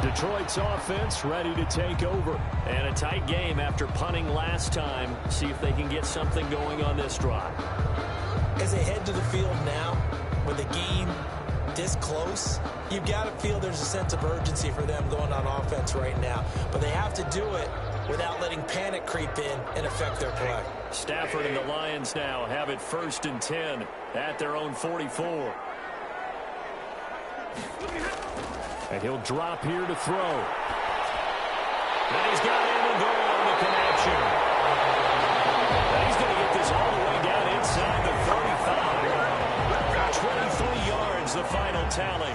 Detroit's offense ready to take over. And a tight game after punting last time. See if they can get something going on this drive. As they head to the field now, with the game this close, you've got to feel there's a sense of urgency for them going on offense right now. But they have to do it without letting panic creep in and affect their play. Stafford and the Lions now have it 1st and 10 at their own 44. And he'll drop here to throw. And he's got in and going on the connection. And he's going to get this all the way down inside the 35. 23 yards, the final tally.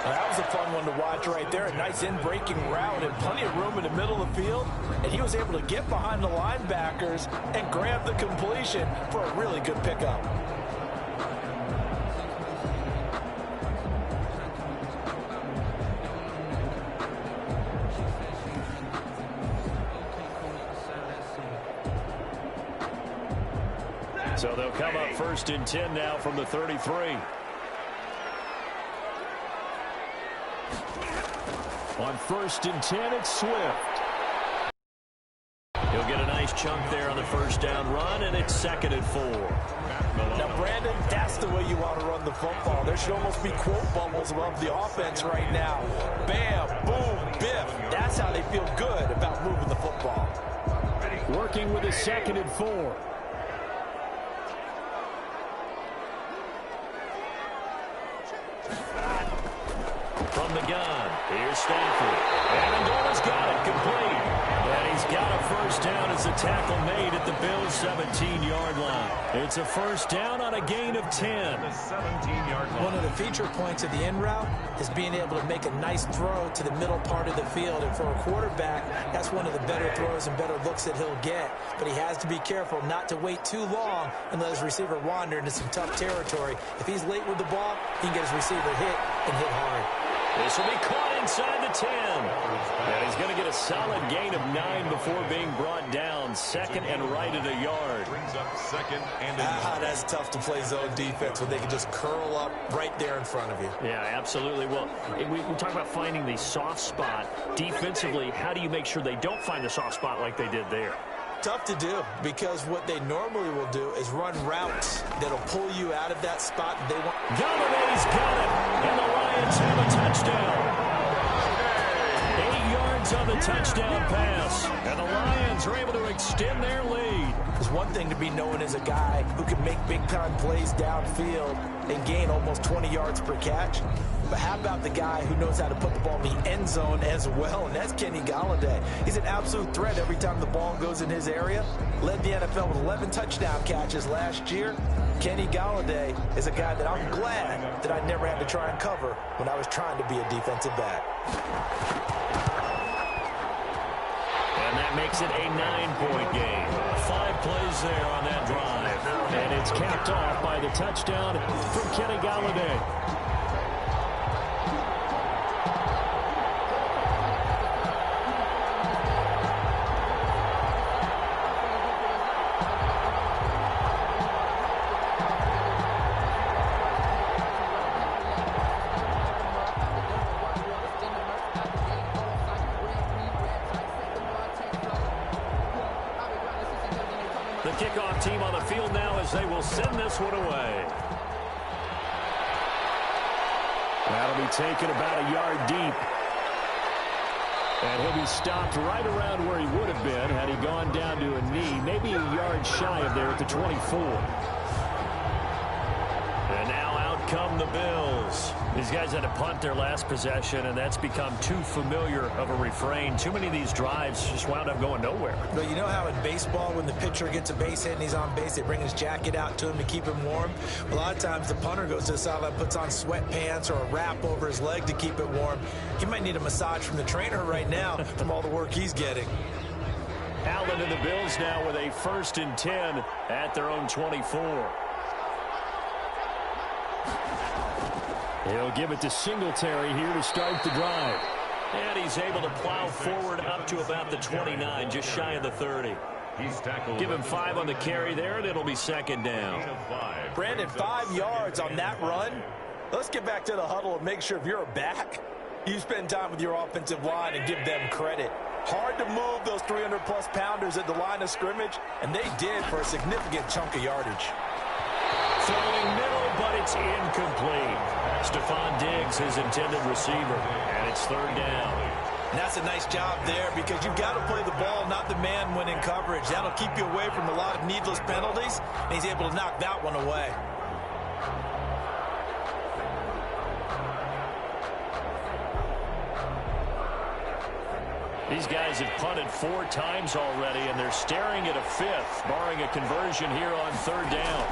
That was a fun one to watch right there. A nice in-breaking route and plenty of room in the middle of the field. And he was able to get behind the linebackers and grab the completion for a really good pickup. So they'll come up 1st and 10 now from the 33. On 1st and 10, it's Swift. He'll get a nice chunk there on the 1st down run, and it's 2nd and 4. Now, Brandon, that's the way you want to run the football. There should almost be quote bubbles above the offense right now. Bam, boom, biff. That's how they feel good about moving the football. Working with a 2nd and 4. From the gun, here's Stafford. Amendola's got it complete. And he's got a 1st down as the tackle made at the Bills' 17-yard line. It's a 1st down on a gain of 10. One of the feature points of the in route is being able to make a nice throw to the middle part of the field. And for a quarterback, that's one of the better throws and better looks that he'll get. But he has to be careful not to wait too long and let his receiver wander into some tough territory. If he's late with the ball, he can get his receiver hit and hit hard. This will be caught inside the 10. And he's going to get a solid gain of 9 before being brought down. 2nd and right at a yard. Brings up 2nd and that's tough to play zone defense when they can just curl up right there in front of you. Yeah, absolutely. Well, we talk about finding the soft spot. Defensively, how do you make sure they don't find the soft spot like they did there? Tough to do, because what they normally will do is run routes that'll pull you out of that spot they want. Galladay's got it, and the Lions have a touchdown. 8 yards on the touchdown pass, and the Lions are able to extend their lead. There's one thing to be known as a guy who can make big-time plays downfield and gain almost 20 yards per catch. But how about the guy who knows how to put the ball in the end zone as well, and that's Kenny Galladay. He's an absolute threat every time the ball goes in his area. Led the NFL with 11 touchdown catches last year. Kenny Galladay is a guy that I'm glad that I never had to try and cover when I was trying to be a defensive back. And that makes it a 9-point game. 5 plays there on that drive. And it's capped off by the touchdown from Kenny Galladay. The kickoff team on the field now as they will send this one away. That'll be taken about a yard deep. And he'll be stopped right around where he would have been had he gone down to a knee, maybe a yard shy of there at the 24. And now out come the Bills. These guys had to punt their last possession, and that's become too familiar of a refrain. Too many of these drives just wound up going nowhere. But you know how in baseball, when the pitcher gets a base hit and he's on base, they bring his jacket out to him to keep him warm? A lot of times the punter goes to the sideline, puts on sweatpants or a wrap over his leg to keep it warm. He might need a massage from the trainer right now from all the work he's getting. Allen and the Bills now with a 1st and 10 at their own 24. He'll give it to Singletary here to start the drive. And he's able to plow forward up to about the 29, just shy of the 30. Give him 5 on the carry there, and it'll be 2nd down. Brandon, 5 yards on that run. Let's get back to the huddle and make sure if you're a back, you spend time with your offensive line and give them credit. Hard to move those 300-plus pounders at the line of scrimmage, and they did for a significant chunk of yardage. Throwing middle, but it's incomplete. Stephon Diggs, his intended receiver, and it's 3rd down. And that's a nice job there because you've got to play the ball, not the man when in coverage. That'll keep you away from a lot of needless penalties, and he's able to knock that one away. These guys have punted 4 times already, and they're staring at a 5th, barring a conversion here on 3rd down.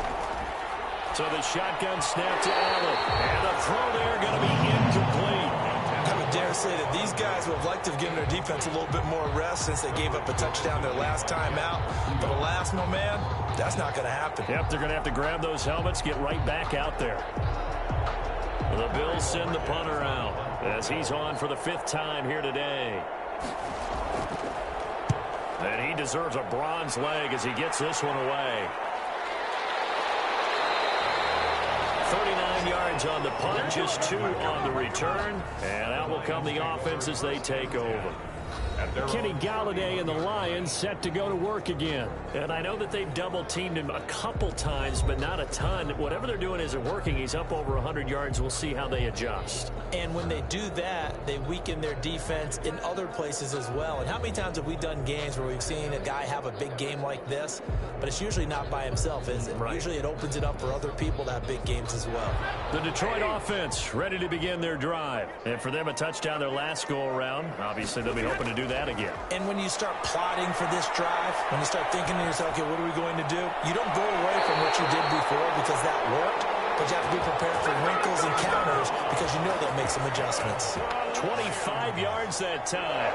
So the shotgun snap to Allen. And the throw there going to be incomplete. I would dare say that these guys would have liked to have given their defense a little bit more rest since they gave up a touchdown their last time out. But alas, my man, that's not going to happen. Yep, they're going to have to grab those helmets, get right back out there. The Bills send the punter out as he's on for the 5th time here today. And he deserves a bronze leg as he gets this one away. 39 yards on the punt, just 2 on the return. And out will come the offense as they take over. Kenny Galladay and the Lions set to go to work again. And I know that they've double-teamed him a couple times, but not a ton. Whatever they're doing isn't working. He's up over 100 yards. We'll see how they adjust. And when they do that, they weaken their defense in other places as well. And how many times have we done games where we've seen a guy have a big game like this, but it's usually not by himself, is it? Right. Usually it opens it up for other people to have big games as well. The Detroit offense ready to begin their drive. And for them, a touchdown their last go-around. Obviously, they'll be hoping to do that again. And when you start plotting for this drive, when you start thinking to yourself, okay, what are we going to do? You don't go away from what you did before because that worked, but you have to be prepared for wrinkles and counters because you know they'll make some adjustments. 25 yards that time.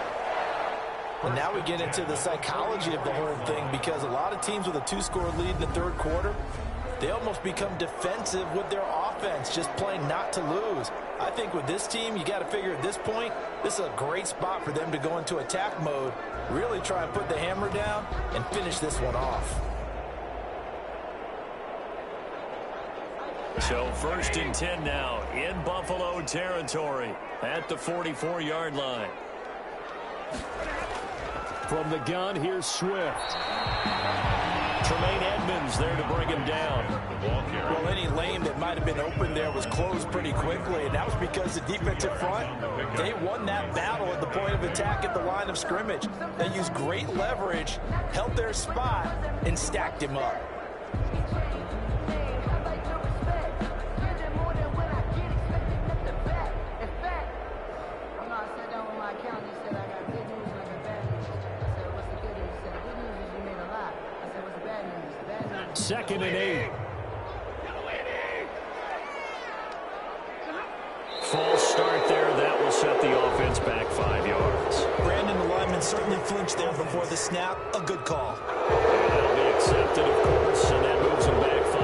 And now we get into the psychology of the whole thing because a lot of teams with a 2-score lead in the 3rd quarter, they almost become defensive with their offense, just playing not to lose. I think with this team, you got to figure at this point, this is a great spot for them to go into attack mode, really try and put the hammer down and finish this one off. So 1st and 10 now in Buffalo territory at the 44-yard line. From the gun, here's Swift. Tremaine Edmonds there to bring him down. Well, any lane that might have been open there was closed pretty quickly, and that was because the defensive front, they won that battle at the point of attack at the line of scrimmage. They used great leverage, held their spot, and stacked him up. Second and 8. False start there. That will set the offense back 5 yards. Brandon, the lineman certainly flinched there before the snap. A good call. And that'll be accepted, of course, and that moves him back 5.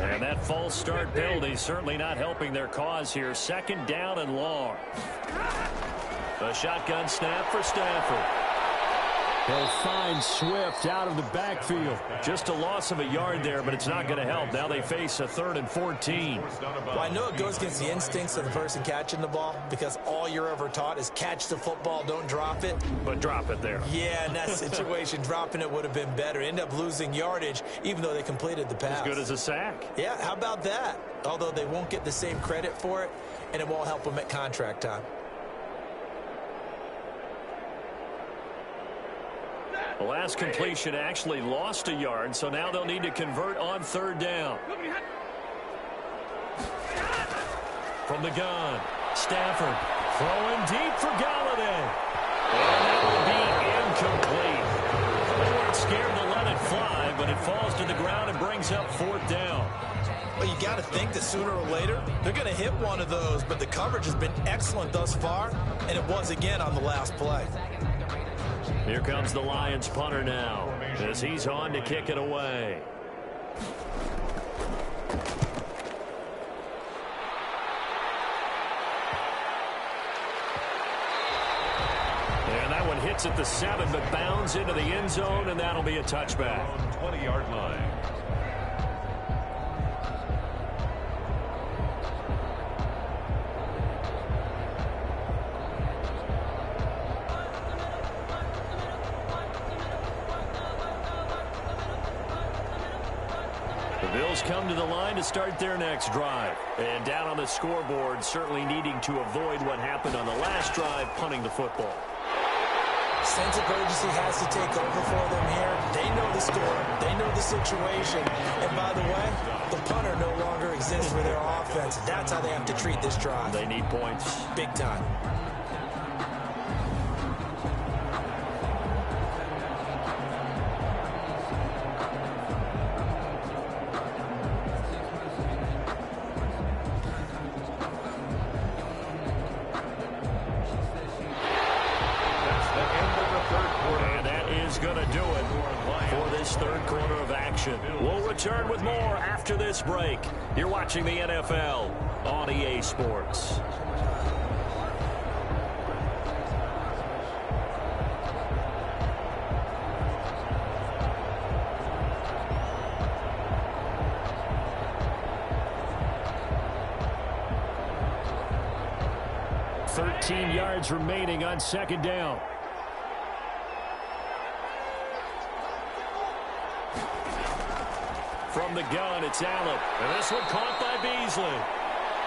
And that false start penalty certainly not helping their cause here. 2nd down and long. A shotgun snap for Stafford. He'll find Swift out of the backfield. Just a loss of a yard there, but it's not going to help. Now they face a 3rd and 14. Well, I know it goes against the instincts of the person catching the ball because all you're ever taught is catch the football, don't drop it. But drop it there. Yeah, in that situation, dropping it would have been better. End up losing yardage, even though they completed the pass. As good as a sack. Yeah, how about that? Although they won't get the same credit for it, and it won't help them at contract time. The last completion actually lost a yard, so now they'll need to convert on 3rd down. From the gun, Stafford throwing deep for Galladay. And that will be incomplete. They weren't scared to let it fly, but it falls to the ground and brings up 4th down. Well, you got to think that sooner or later they're going to hit one of those, but the coverage has been excellent thus far, and it was again on the last play. Here comes the Lions punter now as he's on to kick it away. And that one hits at the 7, but bounds into the end zone, and that'll be a touchback. 20-yard line. The Bills come to the line to start their next drive. And down on the scoreboard, certainly needing to avoid what happened on the last drive, punting the football. Sense of urgency has to take over for them here. They know the score. They know the situation. And by the way, the punter no longer exists for their offense. That's how they have to treat this drive. They need points. Big time. We'll return with more after this break. You're watching the NFL on EA Sports. $13 yards remaining on second down. From the gun, it's Allen. And this one caught by Beasley.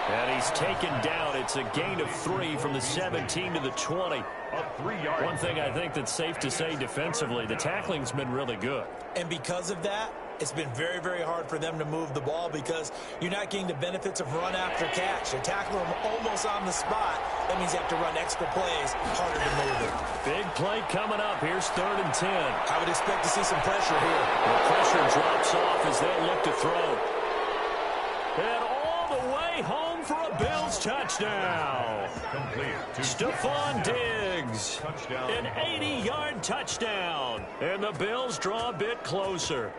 And he's taken down. It's a gain of 3 from the 17 to the 20. One thing I think that's safe to say defensively, the tackling's been really good. And because of that, it's been very, very hard for them to move the ball because you're not getting the benefits of run after catch. They're tackling them almost on the spot. That means you have to run extra plays, harder to move it. Big play coming up. Here's 3rd and 10. I would expect to see some pressure here. The pressure drops off as they look to throw. And all the way home for a Bills touchdown. Stephon Diggs. An 80-yard touchdown. And the Bills draw a bit closer.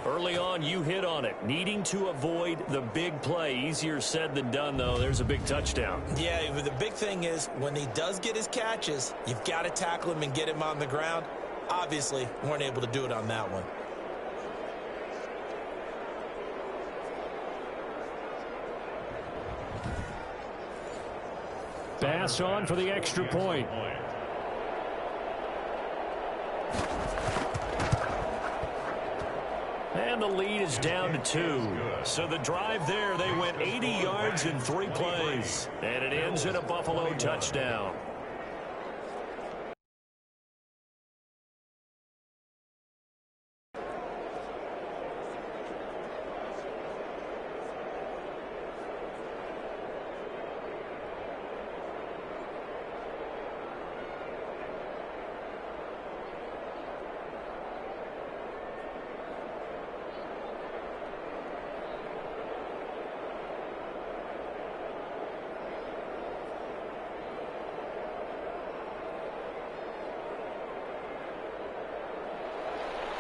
Early on, you hit on it. Needing to avoid the big play. Easier said than done, though. There's a big touchdown. Yeah, but the big thing is when he does get his catches, you've got to tackle him and get him on the ground. Obviously, weren't able to do it on that one. Pass on for the extra point. And the lead is down to 2. So the drive there, they went 80 yards in 3 plays. And it ends in a Buffalo touchdown.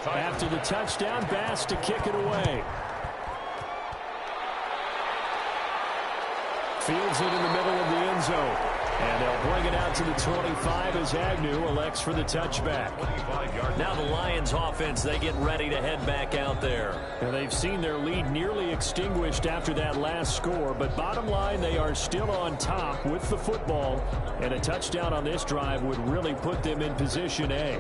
After the touchdown, Bass to kick it away. Fields it in the middle of the end zone. And they'll bring it out to the 25 as Agnew elects for the touchback. Now the Lions offense, they get ready to head back out there. And they've seen their lead nearly extinguished after that last score. But bottom line, they are still on top with the football. And a touchdown on this drive would really put them in position A.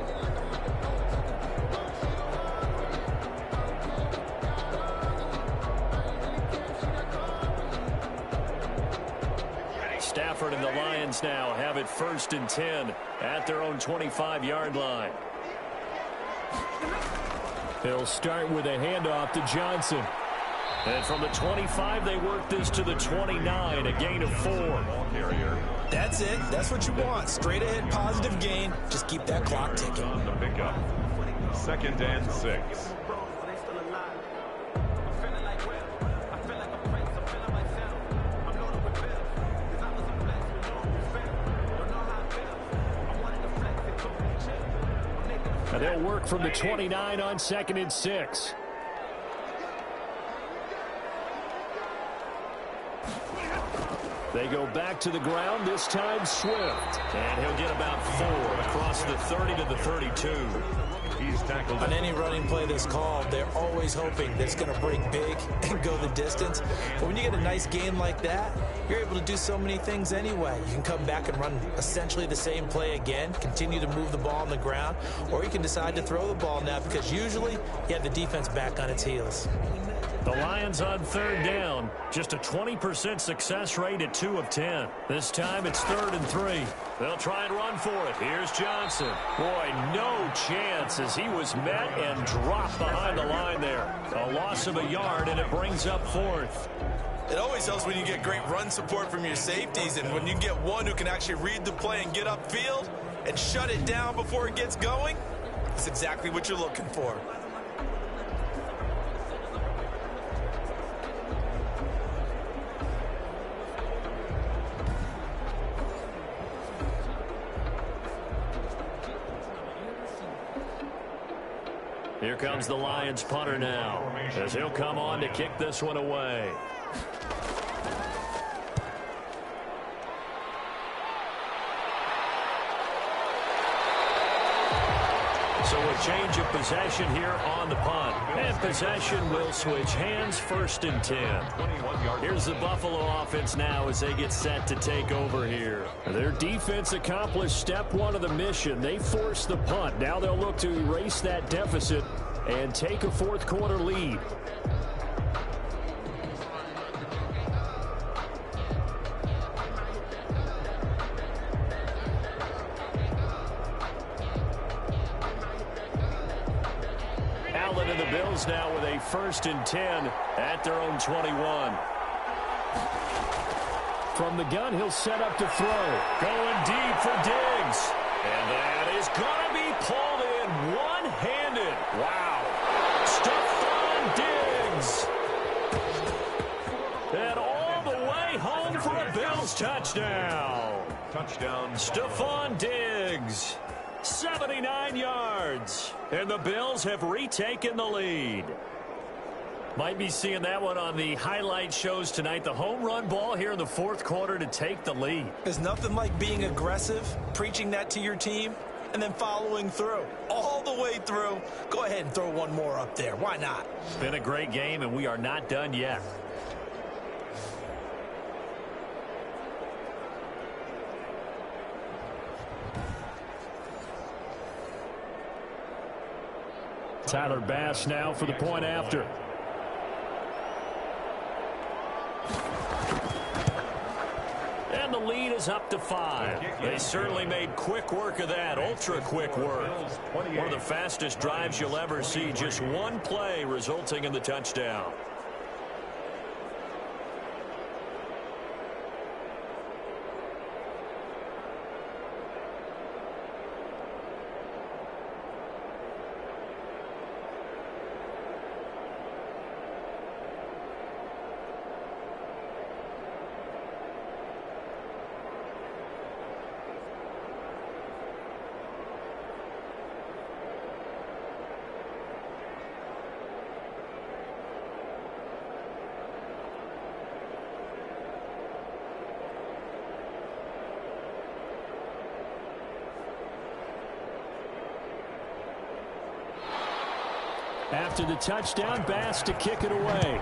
Stafford and the Lions now have it 1st and 10 at their own 25-yard line. They'll start with a handoff to Johnson. And from the 25, they work this to the 29, a gain of 4. That's it. That's what you want. Straight ahead, positive gain. Just keep that clock ticking. On the pickup. 2nd and 6. They'll work from the 29 on 2nd and 6. They go back to the ground, this time Swift. And he'll get about 4 across the 30 to the 32. He's tackled. On any running play that's called, they're always hoping that it's going to break big and go the distance. But when you get a nice game like that, you're able to do so many things anyway. You can come back and run essentially the same play again, continue to move the ball on the ground, or you can decide to throw the ball now because usually you have the defense back on its heels. The Lions on third down. Just a 20% success rate at 2 of 10. This time it's 3rd and 3. They'll try and run for it. Here's Johnson. Boy, no chance as he was met and dropped behind the line there. A loss of a yard, and it brings up 4th. It always helps when you get great run support from your safeties, and when you get one who can actually read the play and get upfield and shut it down before it gets going, it's exactly what you're looking for. Here comes the Lions punter now, as he'll come on to kick this one away. So a change of possession here on the punt. And possession will switch hands, 1st and 10. Here's the Buffalo offense now as they get set to take over here. Their defense accomplished step 1 of the mission. They forced the punt. Now they'll look to erase that deficit and take a 4th quarter lead. And the Bills now with a 1st and 10 at their own 21. From the gun, he'll set up to throw. Going deep for Diggs. And that is going to be pulled in one-handed. Wow. Stephon Diggs. And all the way home for a Bills touchdown. Stephon Diggs. 79 yards. And the Bills have retaken the lead. Might be seeing that one on the highlight shows tonight. The home run ball here in the 4th quarter to take the lead. There's nothing like being aggressive, preaching that to your team, and then following through. All the way through. Go ahead and throw one more up there. Why not? It's been a great game, and we are not done yet. Tyler Bass now for the point after. And the lead is up to 5. They certainly made quick work of that, ultra quick work. One of the fastest drives you'll ever see, just one play resulting in the touchdown. After the touchdown, Bass to kick it away.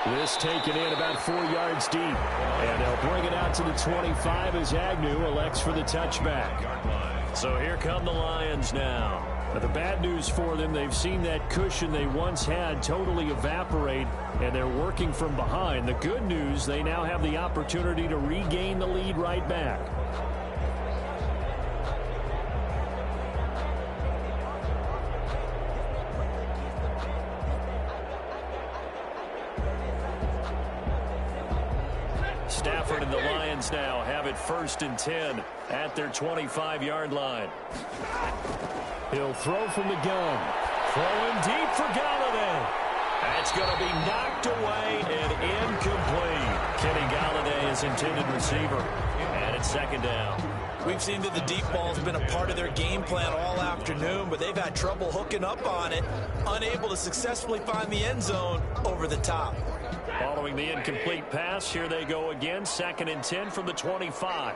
This taken in about 4 yards deep. And they'll bring it out to the 25 as Agnew elects for the touchback. So here come the Lions now. But the bad news for them, they've seen that cushion they once had totally evaporate, and they're working from behind. The good news, they now have the opportunity to regain the lead right back. Stafford and the Lions now have it 1st and 10 at their 25-yard line. He'll throw from the gun. Throwing deep for Galladay. That's going to be knocked away and incomplete. Kenny Galladay is intended receiver. And it's 2nd down. We've seen that the deep ball has been a part of their game plan all afternoon, but they've had trouble hooking up on it, unable to successfully find the end zone over the top. Following the incomplete pass, here they go again. 2nd and 10 from the 25.